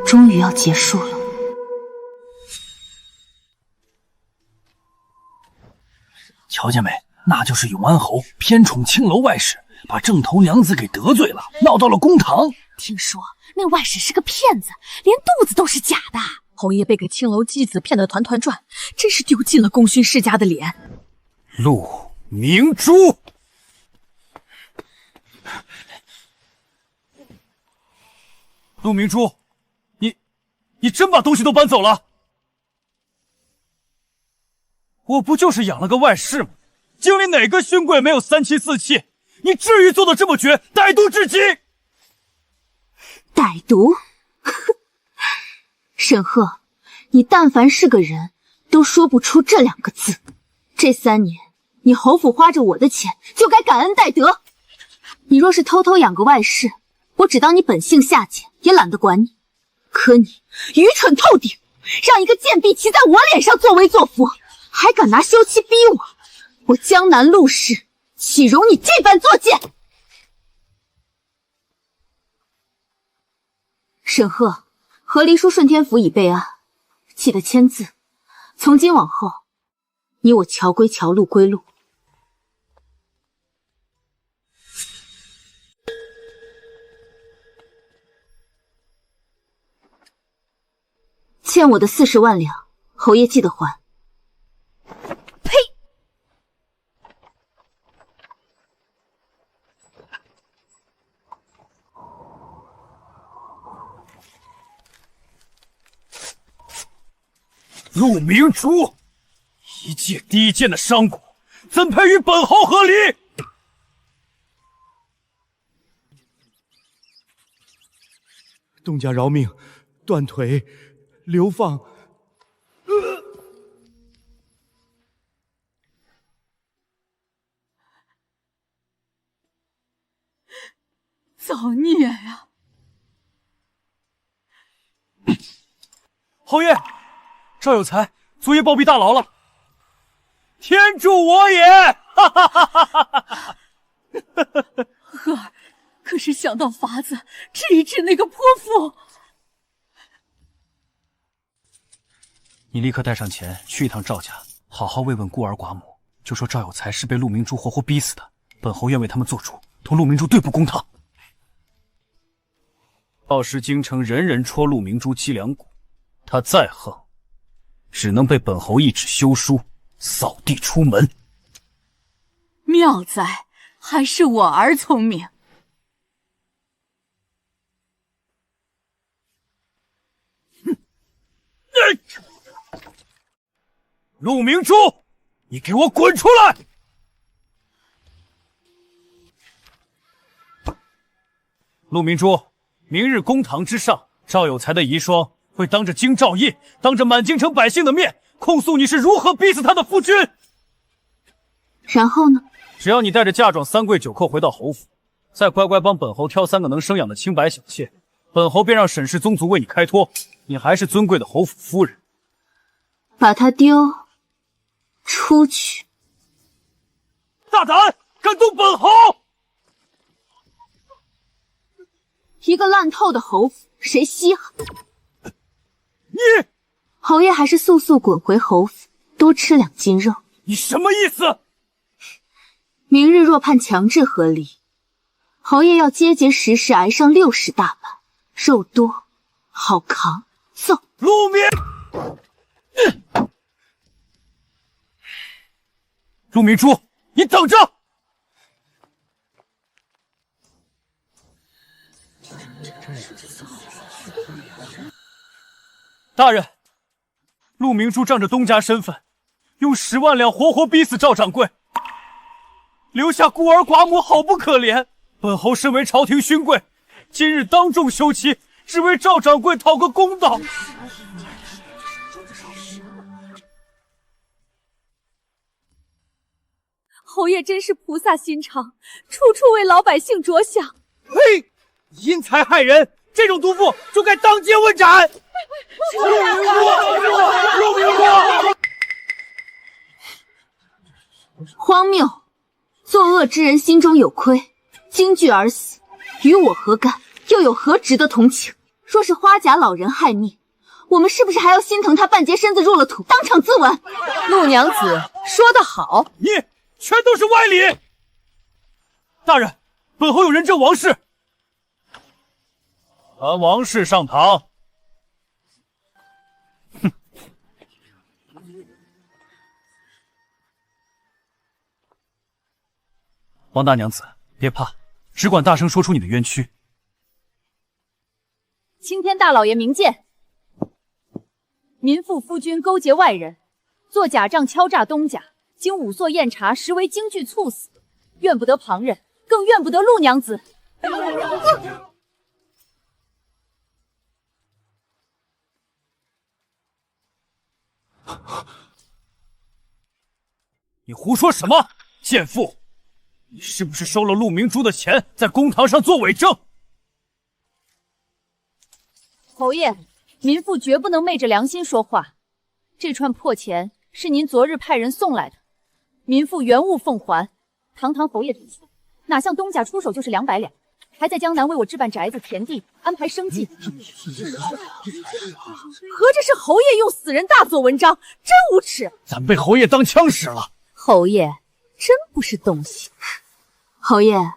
[SPEAKER 3] 終於要結束了。
[SPEAKER 1] 瞧見沒？那就是永安侯偏寵青樓外室，把正頭娘子給得罪了，鬧到了公堂。
[SPEAKER 4] 聽說那外室是個騙子，連肚子都是假的。侯爺被個青樓姬子騙得團團轉，真是丟盡了功勳世家的臉。
[SPEAKER 1] 陸明珠，陸明珠，你真把東西都搬走了？我不就是養了個外室嗎？京裡哪個勳貴沒有3妻4妾？你至於做得這麼絕，歹毒至極？
[SPEAKER 3] 歹毒？沈赫，你但凡是個人，都說不出這2個字。這3年，你侯府花着我的錢，就該感恩戴德。你若是偷偷養個外室，我只當你本性下賤，也懶得管你。可你愚蠢透頂，讓一個賤婢騎在我臉上作威作福，還敢拿休妻逼我，我江南陸氏豈容你這般作賤？沈赫，和離書順天府已備案，記得簽字。從今往後，你我橋歸橋，路歸路。欠我的40萬兩，侯爺記得還。
[SPEAKER 4] 呸！
[SPEAKER 1] 陸明珠，一介低賤的商賈，怎配與本侯和離？
[SPEAKER 5] 東家饒命，斷腿，流放。
[SPEAKER 7] 造孽呀！
[SPEAKER 1] 侯爺，趙有才昨夜暴斃大牢了，天助我也！哈哈哈哈哈哈！
[SPEAKER 7] 赫兒，可是想到法子治一治那個潑婦。
[SPEAKER 1] 你立刻帶上錢去一趟趙家，好好慰問孤兒寡母，就說趙有才是被陸明珠活活逼死的，本侯願為他們做主，同陸明珠對簿公堂。到時京城人人戳陸明珠脊梁骨，他再橫，只能被本侯一紙休書掃地出門。
[SPEAKER 7] 妙哉，還是我兒聰明。
[SPEAKER 1] 陸明珠，你給我滾出來！陸明珠，明日公堂之上，趙有才的遺孀會當着京兆尹，當着滿京城百姓的面，控訴你是如何逼死他的夫君。
[SPEAKER 2] 然後呢？
[SPEAKER 1] 只要你帶着嫁妝3跪9叩回到侯府，再乖乖幫本侯挑3个能生养的清白小妾，本侯便讓沈氏宗族為你開脫，你還是尊貴的侯府夫人。
[SPEAKER 2] 把他丟出去！
[SPEAKER 1] 大膽，敢動本侯！
[SPEAKER 2] 一個爛透的侯府，誰稀罕？
[SPEAKER 1] 你
[SPEAKER 2] 侯爺還是速速滾回侯府，多吃2斤肉。
[SPEAKER 1] 你什麼意思？
[SPEAKER 2] 明日若判強制和離，侯爺要節節食食挨上60大板，肉多好扛。走。
[SPEAKER 1] 陸明，陸明珠，你等着！大人，陆明珠仗着東家身份，用10萬兩活活逼死趙掌櫃，留下孤兒寡母，好不可憐。本侯身為朝廷勳貴，今日當眾休妻，只為趙掌櫃討個公道。
[SPEAKER 4] 侯爺真是菩薩心腸，處處為老百姓着想。
[SPEAKER 1] 呸！因財害人，這種毒婦就該當街問斬。陸明珠，
[SPEAKER 2] 荒謬！作惡之人心中有虧，驚懼而死，與我何干？又有何值得同情？若是花甲老人害命，我們是不是還要心疼他半截身子入了土，當場自刎？
[SPEAKER 4] 陸娘子說得好，
[SPEAKER 1] 你全都是歪理！大人，本侯有人證王氏，傳王氏上堂。哼！王大娘子，別怕，只管大聲說出你的冤屈。
[SPEAKER 4] 青天大老爺明鑑，民婦夫君勾結外人，作假賬敲詐東家，經仵作驗查，實為驚懼猝死，怨不得旁人，更怨不得陸娘子。
[SPEAKER 1] 你胡說什麼，賤婦！你是不是收了陸明珠的錢，在公堂上做偽證？
[SPEAKER 4] 侯爺，民婦絕不能昧着良心說話。這串破錢是您昨日派人送來的，民婦原物奉還。堂堂侯爺之妻，哪像東家出手就是200兩，還在江南為我置辦宅子田地，安排生計。合着是侯爺用死人大做文章，真無恥！
[SPEAKER 1] 咱被侯爺當槍使了。
[SPEAKER 4] 侯爺真不是東西。
[SPEAKER 2] 侯爺，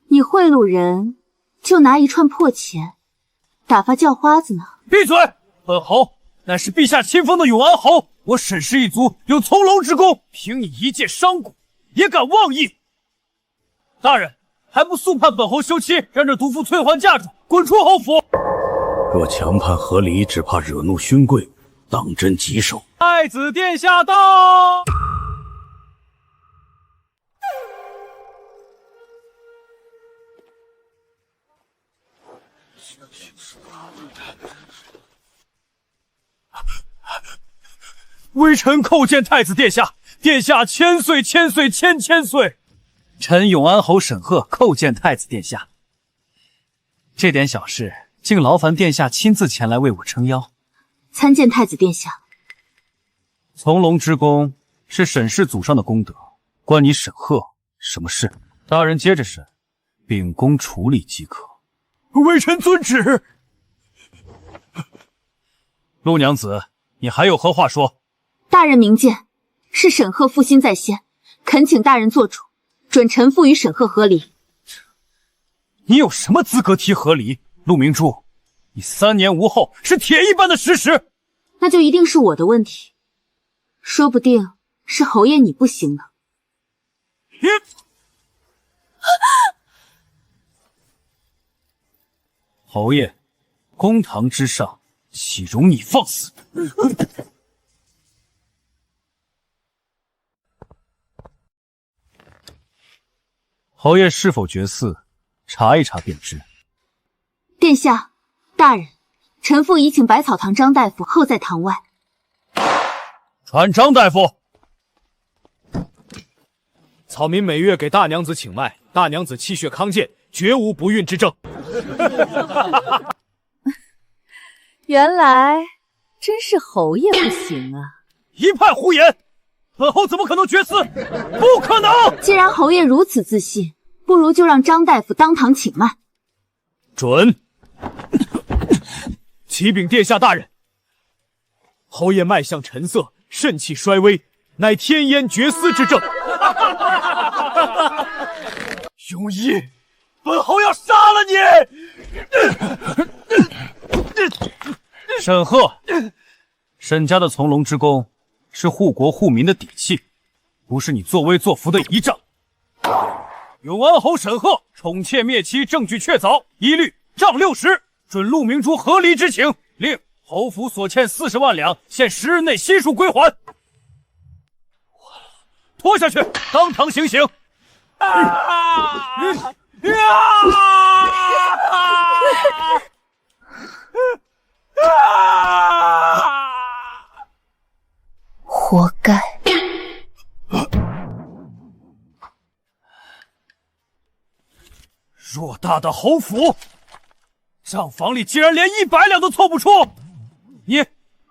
[SPEAKER 2] 你賄賂人，就拿一串破錢打發叫花子呢？
[SPEAKER 1] 閉嘴！本侯乃是陛下親封的永安侯，我沈氏一族有從龍之功，憑你一介商賈，也敢妄議？大人，還不速判本侯休妻，讓這毒婦退還嫁妝，滾出侯府！
[SPEAKER 9] 若強判和離，只怕惹怒勳貴，當真棘手。
[SPEAKER 1] 太子殿下到！微臣叩見太子殿下，殿下千歲千歲千千歲。臣永安侯沈賀叩見太子殿下。這點小事，竟勞煩殿下親自前來為我撐腰。
[SPEAKER 2] 參見太子殿下。
[SPEAKER 1] 從龍之功是沈氏祖上的功德，關你沈賀什麼事？大人接着審，秉公處理即可。微臣遵旨。陸娘子，你還有何話說？
[SPEAKER 2] 大人明鑑，是沈賀負心在先，懇請大人做主，准臣父與沈賀和離。
[SPEAKER 1] 你有什麼資格提和離？陸明珠，你3年無後是鐵一般的事實。
[SPEAKER 2] 那就一定是我的問題，說不定是侯爺你不行呢。
[SPEAKER 1] 侯爺，公堂之上，豈容你放肆？侯爺是否覺似？查一查便知。
[SPEAKER 2] 殿下，大人，
[SPEAKER 3] 臣婦已請百草堂張大夫候在堂外。
[SPEAKER 1] 传张大夫。草民每月给大娘子请脉，大娘子气血康健，绝无不孕之症。
[SPEAKER 4] 原来真是侯爷不行啊！
[SPEAKER 1] 一派胡言！本侯怎么可能绝嗣？不可能！
[SPEAKER 3] 既然侯爷如此自信，不如就让张大夫当堂请脉。
[SPEAKER 1] 准。启禀殿下大人，侯爷脉象沉涩，肾气衰微，乃天烟绝丝之症。庸医，本侯要杀了你！
[SPEAKER 9] 沈赫，沈家的从龙之功是护国护民的底气，不是你作威作福的仪仗。永安侯沈赫宠妾灭妻，证据确凿，一律杖60，准陆明珠和离之情。另侯府所欠40万两，限10日内悉数归还。拖下去，当场行刑。
[SPEAKER 6] 活该！
[SPEAKER 9] 偌大的侯府，账房里竟然连100两都凑不出！你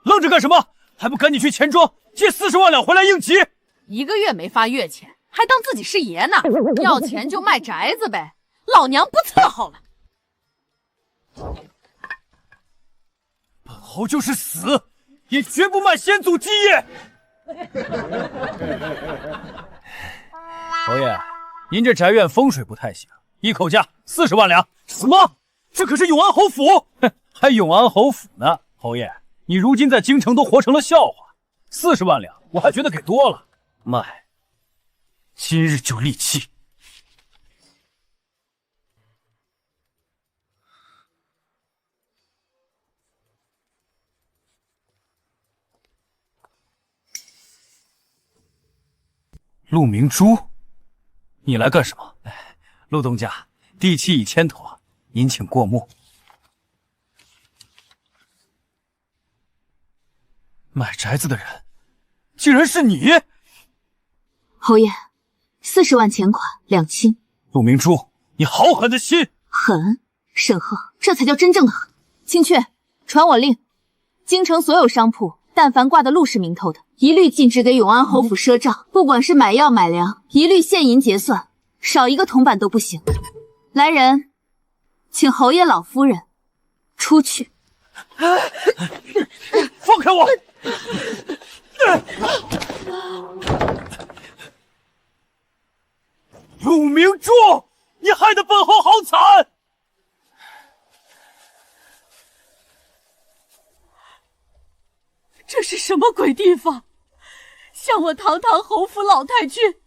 [SPEAKER 9] 愣着干什么？还不赶紧去钱庄借40万两回来应急
[SPEAKER 7] ！1个月没发月钱，还当自己是爷呢？要钱就卖宅子呗，老娘不伺候了。
[SPEAKER 9] 本侯就是死，也绝不卖先祖基业。侯爷，您这宅院风水不太行，一口价40万两。什么？这可是永安侯府，还永安侯府呢。侯爷，你如今在京城都活成了笑话，40万两我还觉得给多了。卖，今日就立契。陆明珠，你来干什么？陆东家，地契已签妥，您请过目。买宅子的人，竟然是你！
[SPEAKER 3] 侯爷，40万钱款两清。
[SPEAKER 9] 陆明珠，你好狠的心！
[SPEAKER 3] 狠？沈赫，这才叫真正的狠。
[SPEAKER 4] 青雀，传我令，京城所有商铺，但凡挂的陆氏名头的，
[SPEAKER 3] 一律禁止给永安侯府賒账，不管是买药买粮，一律现银结算，少一个铜板都不行。来人，请侯爷老夫人出去。
[SPEAKER 9] 放开我！陆明珠，你害得本侯好慘！
[SPEAKER 7] 这是什麼鬼地方？像我堂堂侯府老太君，臨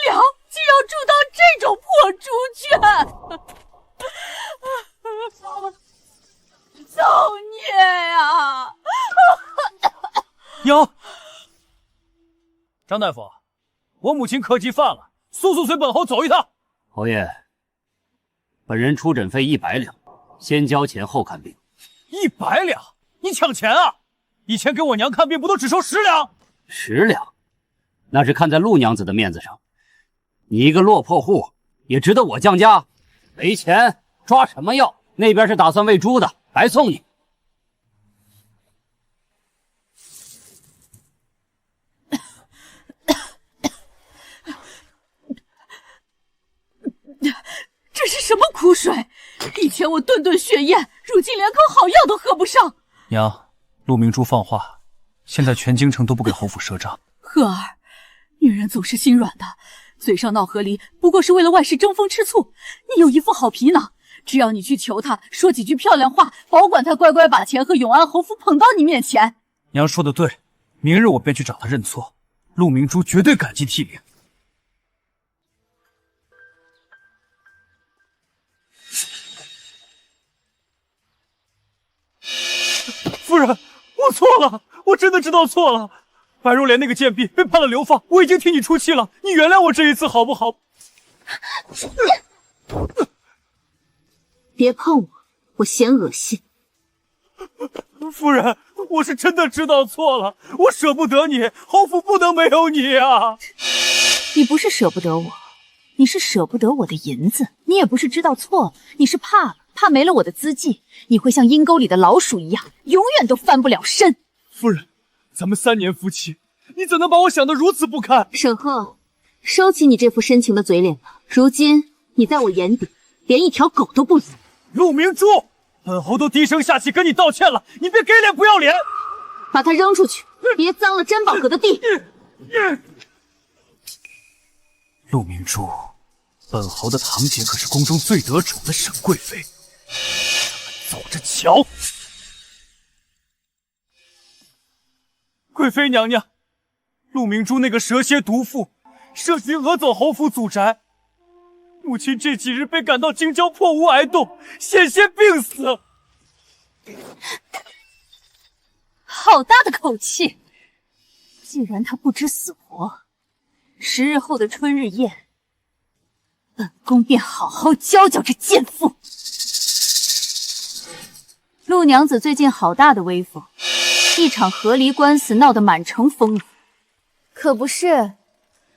[SPEAKER 7] 了竟要住到這種破豬圈！造孽呀！
[SPEAKER 9] 娘，张大夫，我母親科疾犯了，速速隨本侯走一趟。
[SPEAKER 8] 侯爺，本人出診費100兩，先交錢後看病。
[SPEAKER 9] 100兩？你搶錢啊？以前給我娘看病不都只收10兩？10
[SPEAKER 8] 兩，那是看在陸娘子的面子上。你一個落魄戶，也值得我降價？沒錢抓什麼藥？那邊是打算餵豬的，白送你。
[SPEAKER 7] 這是什麼苦水？以前我頓頓血驗，如今連口好藥都喝不上。
[SPEAKER 9] 娘。陸明珠放話，現在全京城都不給侯府賒賬。
[SPEAKER 7] 赫兒，女人總是心軟的，嘴上鬧和離，不過是為了外事爭風吃醋。你有一副好皮囊，只要你去求他，說幾句漂亮話，保管他乖乖把錢和永安侯府捧到你面前。
[SPEAKER 9] 娘說的對，明日我便去找他認錯，陸明珠絕對感激涕零。夫人，我錯了，我真的知道錯了。白若蓮那個賤婢被判了流放，我已經替你出氣了，你原諒我這一次好不好？
[SPEAKER 3] 別碰我，我嫌惡心。
[SPEAKER 1] 夫人，我是真的知道错了，我舍不得你，侯府不能没有你啊！
[SPEAKER 4] 你不是舍不得我，你是舍不得我的银子。你也不是知道錯了，你是怕没了我的资纪，你会像阴沟里的老鼠一样，永遠都翻不了身。
[SPEAKER 1] 夫人，咱们3年夫妻，你怎能把我想得如此不堪？
[SPEAKER 3] 沈赫，收起你这副深情的嘴脸吧。如今你在我眼底连一条狗都不如。
[SPEAKER 1] 陆明珠，本侯都低声下气跟你道歉了，你别给脸不要脸！
[SPEAKER 3] 把他扔出去，别脏了珍宝阁的地。
[SPEAKER 9] 陆明珠，本侯的堂姐可是宫中最得宠的沈贵妃，咱们走着瞧。
[SPEAKER 1] 贵妃娘娘，陆明珠那个蛇蝎毒妇，设局訛走侯府祖宅，母親這幾日被趕到京郊破屋挨凍，險些病死。
[SPEAKER 4] 好大的口氣！既然他不知死活，10日後的春日宴，本宮便好好教教這賤婦。陸娘子最近好大的威風，一場和離官司鬧得滿城風雨。
[SPEAKER 6] 可不是，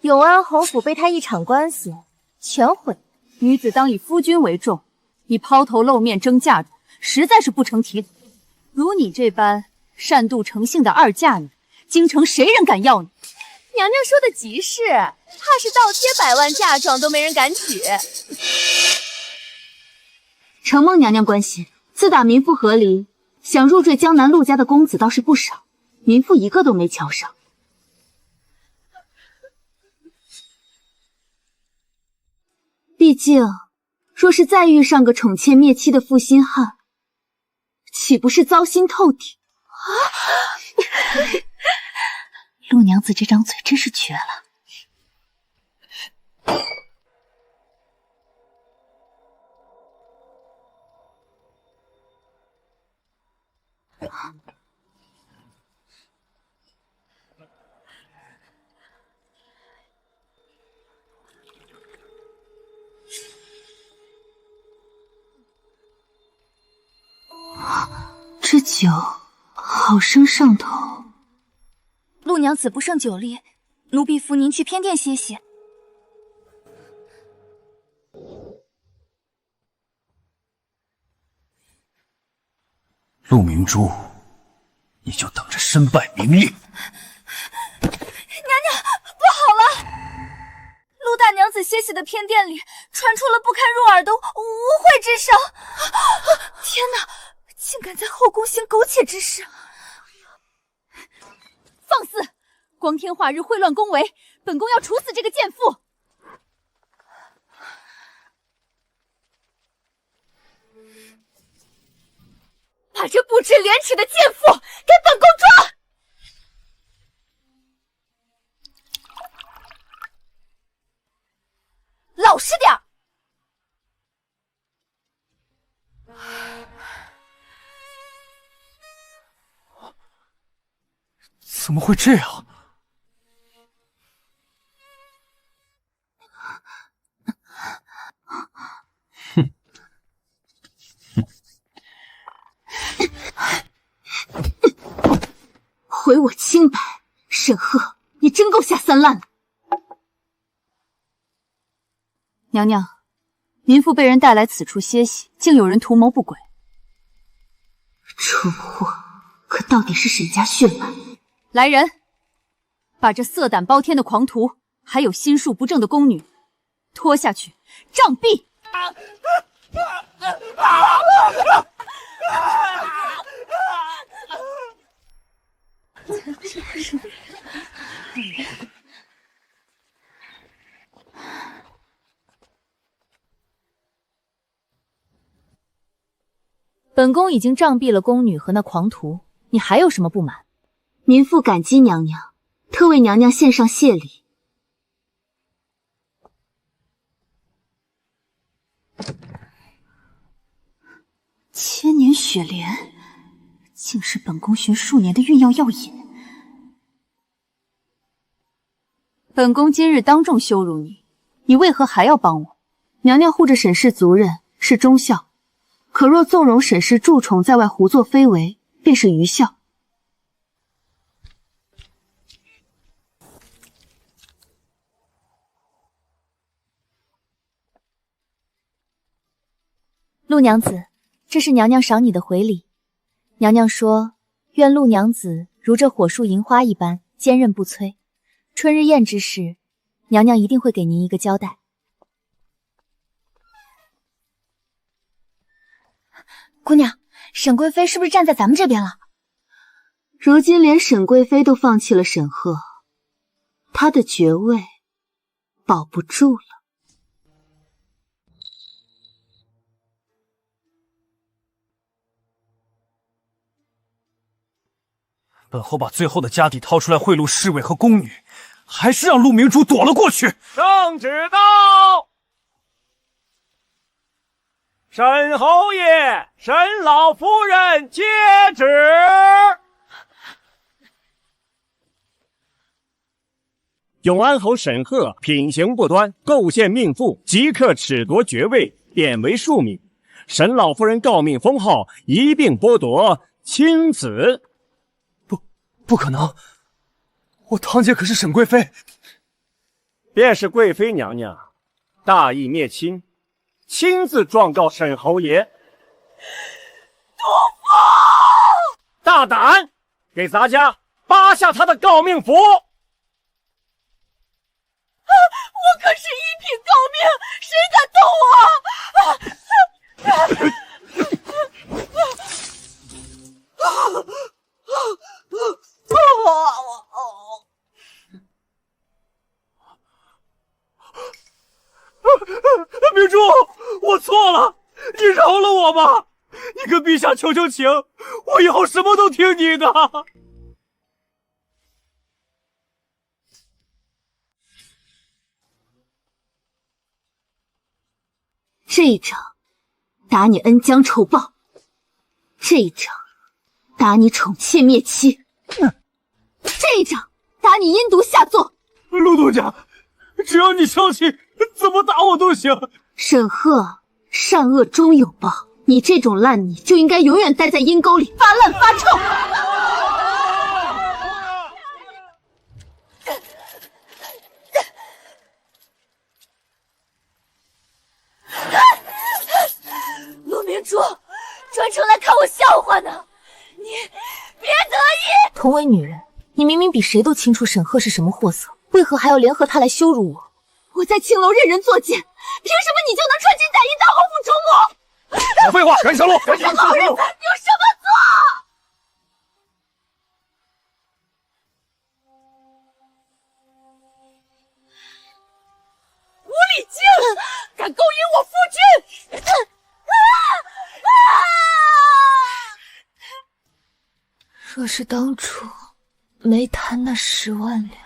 [SPEAKER 6] 永安侯府被他一場官司全毀。
[SPEAKER 4] 女子當以夫君為重，你拋頭露面爭嫁妝，實在是不成體統。如你這般善妒成性的二嫁女，京城誰人敢要你？
[SPEAKER 6] 娘娘說的極是，怕是倒貼100萬嫁妝都沒人敢娶。
[SPEAKER 3] 承蒙娘娘關心，自打民婦和離，想入贅江南陸家的公子倒是不少，民婦一個都沒瞧上。畢竟，若是再遇上個寵妾滅妻的負心漢，豈不是糟心透頂？
[SPEAKER 4] 陸娘子這張嘴真是絕了。
[SPEAKER 3] 这酒好生上頭。陸娘子不勝酒力，奴婢扶您去偏殿歇息。
[SPEAKER 9] 陸明珠，你就等着身败名裂。
[SPEAKER 3] 娘娘，不好了！陆大娘子歇息的偏殿里傳出了不堪入耳的污穢之聲。天哪，竟敢在後宮行苟且之事！
[SPEAKER 4] 放肆！光天化日穢亂宮闈，本宮要處死這個賤婦！
[SPEAKER 3] 把這不知廉恥的賤婦給本宮抓！老實點兒！
[SPEAKER 1] 怎麼會這樣？
[SPEAKER 3] 毁我清白，沈赫，你真夠下三濫的！
[SPEAKER 4] 娘娘，民婦被人帶來此處歇息，竟有人圖謀不軌。
[SPEAKER 3] 蠢貨，可到底是沈家血脈？
[SPEAKER 4] 來人，把這色膽包天的狂徒，還有心術不正的宮女，拖下去杖斃！本宮已經杖斃了宮女和那狂徒，你還有什麼不滿？
[SPEAKER 3] 民婦感激娘娘，特為娘娘獻上謝禮。
[SPEAKER 4] 千年雪蓮，竟是本宮尋數年的孕藥藥引。本宮今日當眾羞辱你，你為何還要幫我？
[SPEAKER 3] 娘娘護着沈氏族人是忠孝，可若縱容沈氏蛀蟲在外胡作非為，便是愚孝。
[SPEAKER 4] 陆娘子，这是娘娘赏你的回礼。娘娘说，愿陆娘子如这火树银花一般坚韌不摧。春日宴之事，娘娘一定会給您一個交代。
[SPEAKER 3] 姑娘，沈貴妃是不是站在咱們這邊了？如今連沈貴妃都放棄了沈赫，她的爵位保不住了。
[SPEAKER 1] 本侯把最後的家底掏出來賄賂侍衛和宮女，還是讓陸明珠躲了過去。
[SPEAKER 5] 聖旨到，沈侯爺、沈老夫人接旨。
[SPEAKER 10] 永安侯沈赫品行不端，构陷命婦，即刻褫夺爵位，贬為庶民。沈老夫人誥命封號，一併剝奪，親子。
[SPEAKER 1] 不可能，我堂姐可是沈貴妃。
[SPEAKER 10] 便是貴妃娘娘大義滅親，親自狀告沈侯爺。
[SPEAKER 7] 毒婦！
[SPEAKER 10] 大膽，給咱家扒下他的誥命符！
[SPEAKER 7] 我可是一品誥命，谁敢动我？
[SPEAKER 1] 明珠，我錯了，你饒了我吧！你跟陛下求求情，我以後什麼都聽你的。
[SPEAKER 3] 這一掌打你恩將仇報，這一掌打你寵妾滅妻，這一掌打你陰毒下作。
[SPEAKER 1] 陸東家，只要你相信，怎麼打我都行。
[SPEAKER 3] 沈赫，善惡終有報，你這種爛泥就應該永遠待在陰溝裡發爛發臭。
[SPEAKER 7] 陆明珠，专程來看我笑話呢，你別得意。
[SPEAKER 6] 同為女人，你明明比誰都清楚沈赫是什麼貨色，為何還要聯合他來羞辱我？
[SPEAKER 3] 我在青樓任人作賤，憑什麼你就能穿金戴銀當侯府主母？
[SPEAKER 1] 少廢話，趕緊上路！趕緊上路！
[SPEAKER 7] 有什麼做？无礼精，敢勾引我夫君！
[SPEAKER 6] 若是當初沒貪那10萬兩，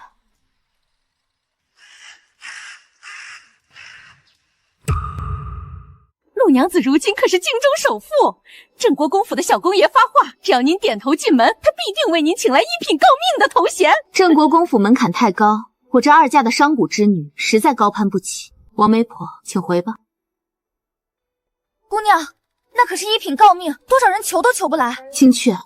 [SPEAKER 7] 陸娘子如今可是京中首富，鎮國公府的小公爺發話，只要您點頭進門，他必定為您請來一品誥命的頭銜。
[SPEAKER 3] 鎮國公府門檻太高，我這二嫁的商賈之女實在高攀不起。王媒婆，請回吧。姑娘，那可是一品誥命，多少人求都求不來。青雀，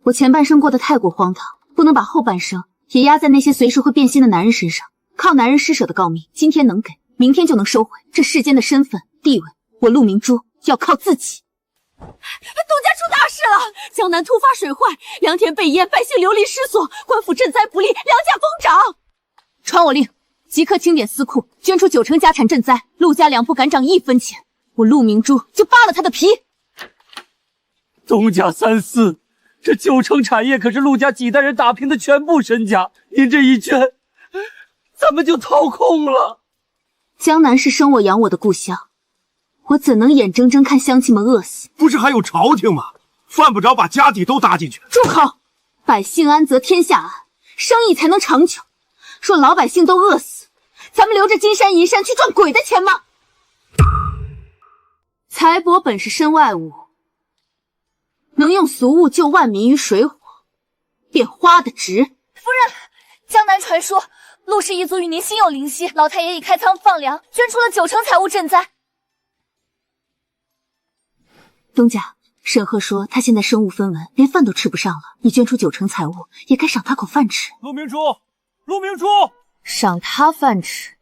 [SPEAKER 3] 我前半生過得太過荒唐，不能把後半生也壓在那些隨時會變心的男人身上。靠男人施捨的誥命，今天能給，明天就能收回。這世間的身份地位，我陸明珠要靠自己。
[SPEAKER 7] 東家出大事了，江南突發水患，2天被淹，百姓流離失所，官府賑災不利，糧價瘋漲。
[SPEAKER 3] 傳我令，即刻清點司庫，捐出9成家產賑災。陸家兩不敢漲1分錢，我陸明珠就扒了他的皮。
[SPEAKER 8] 東家3思，這9成產業可是陸家幾代人打拼的全部身家，您這一捐，咱們就掏空了。
[SPEAKER 3] 江南是生我養我的故鄉，我怎能眼睜睜看鄉親們餓死？
[SPEAKER 11] 不是還有朝廷嗎？犯不着把家底都搭進去。
[SPEAKER 3] 住口！百姓安則天下安，生意才能長久。若老百姓都餓死，咱們留着金山銀山去賺鬼的錢嗎？財帛本是身外物，能用俗物救萬民於水火，便花得值。
[SPEAKER 12] 夫人，江南傳說陸氏一族與您心有靈犀，老太爺已開倉放糧，捐出了9成財物賑災。
[SPEAKER 3] 东家，沈赫说他現在身無分文，連飯都吃不上了。你捐出90%財物，也該賞他口飯吃。
[SPEAKER 1] 陸明珠，陸明珠，
[SPEAKER 6] 賞他飯吃，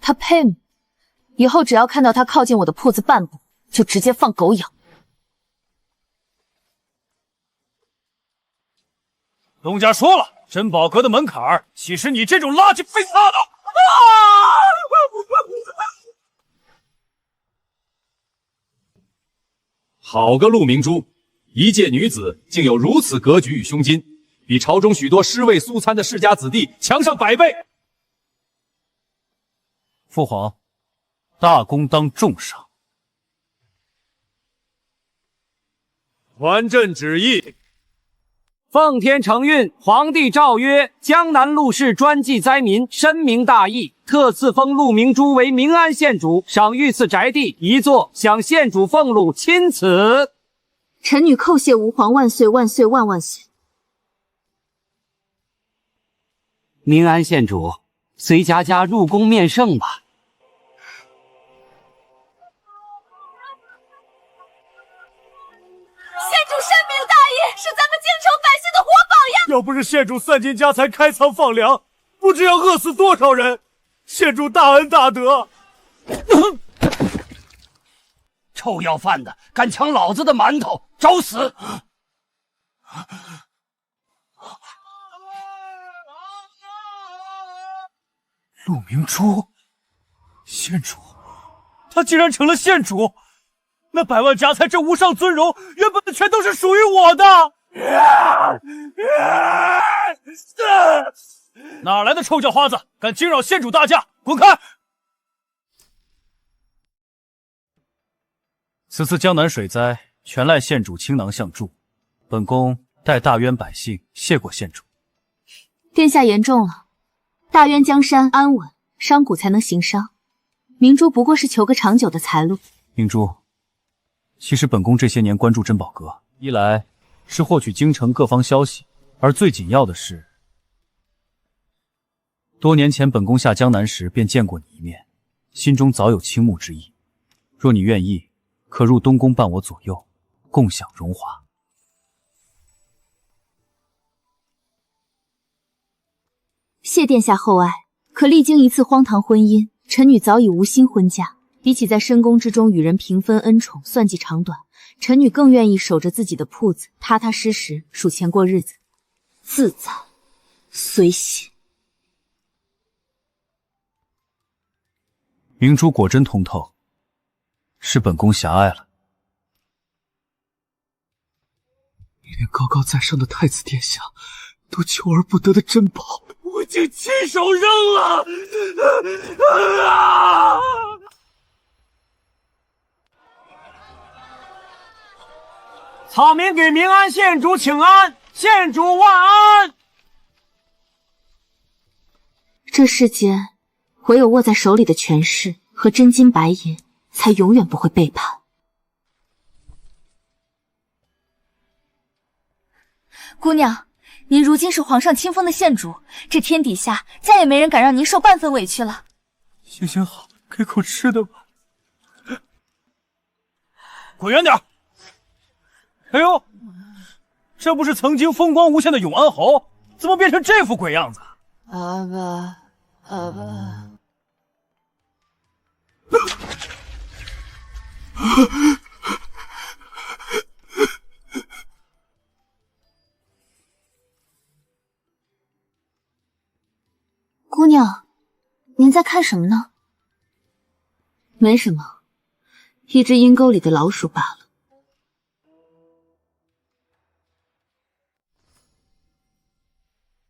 [SPEAKER 6] 他配嗎？以後只要看到他靠近我的鋪子半步，就直接放狗咬。
[SPEAKER 1] 東家說了，珍寶閣的門檻豈是你這種垃圾廢擦的？
[SPEAKER 13] 好個陸明珠，一介女子竟有如此格局與胸襟，比朝中許多尸位素餐的世家子弟強上100倍。
[SPEAKER 1] 父皇，大功當重賞。
[SPEAKER 8] 传朕旨意。奉天承運，皇帝詔曰：江南陸氏專濟災民，深明大義，特賜封陸明珠為明安縣主，賞御賜宅地1座，享縣主俸祿欽此。
[SPEAKER 3] 臣女叩謝吾皇萬歲萬歲萬萬歲。
[SPEAKER 8] 明安縣主，隨家家入宮面聖吧。
[SPEAKER 12] 縣主深明大義，是咱們京城百姓的活榜樣。
[SPEAKER 11] 要不是縣主散盡家財開倉放糧，不知要餓死多少人。縣主大恩大德。
[SPEAKER 8] 臭要飯的，敢搶老子的饅頭，找死！
[SPEAKER 1] 陸明珠，縣主，他竟然成了縣主！那100萬家財，這無上尊榮，原本全都是屬於我的。哪來的臭叫花子，敢驚擾縣主大駕，滾開！此次江南水災，全賴縣主傾囊相助，本宮代大淵百姓謝過縣主。
[SPEAKER 3] 殿下言重了，大淵江山安穩，商賈才能行商。明珠不過是求個長久的財路。
[SPEAKER 1] 明珠，其實本宮這些年關注珍寶閣，一來是獲取京城各方消息，而最緊要的是，多年前本宮下江南時便見過你一面，心中早有傾慕之意。若你願意，可入東宮伴我左右，共享榮華。
[SPEAKER 3] 謝殿下厚愛，可歷經一次荒唐婚姻，臣女早已無心婚嫁。比起在深宮之中與人平分恩寵，算計長短，臣女更願意守着自己的鋪子，踏踏實實數錢過日子，自在隨喜。
[SPEAKER 1] 明珠果真通透，是本宮狹隘了。
[SPEAKER 11] 連高高在上的太子殿下都求而不得的珍寶，我竟親手扔了！
[SPEAKER 8] 草民給明安縣主請安，縣主萬安。
[SPEAKER 3] 這世間唯有握在手裡的權勢和真金白銀，才永遠不會背叛。
[SPEAKER 12] 姑娘，您如今是皇上親封的縣主，這天底下再也沒人敢讓您受半分委屈了。
[SPEAKER 1] 行行好，給口吃的吧。滾遠點！哎呦，這不是曾經風光無限的永安侯，怎麼變成這副鬼樣子？
[SPEAKER 6] 阿爸，阿爸。
[SPEAKER 3] 姑娘，您在看什麼呢？沒什麼，一隻陰溝裡的老鼠罷了。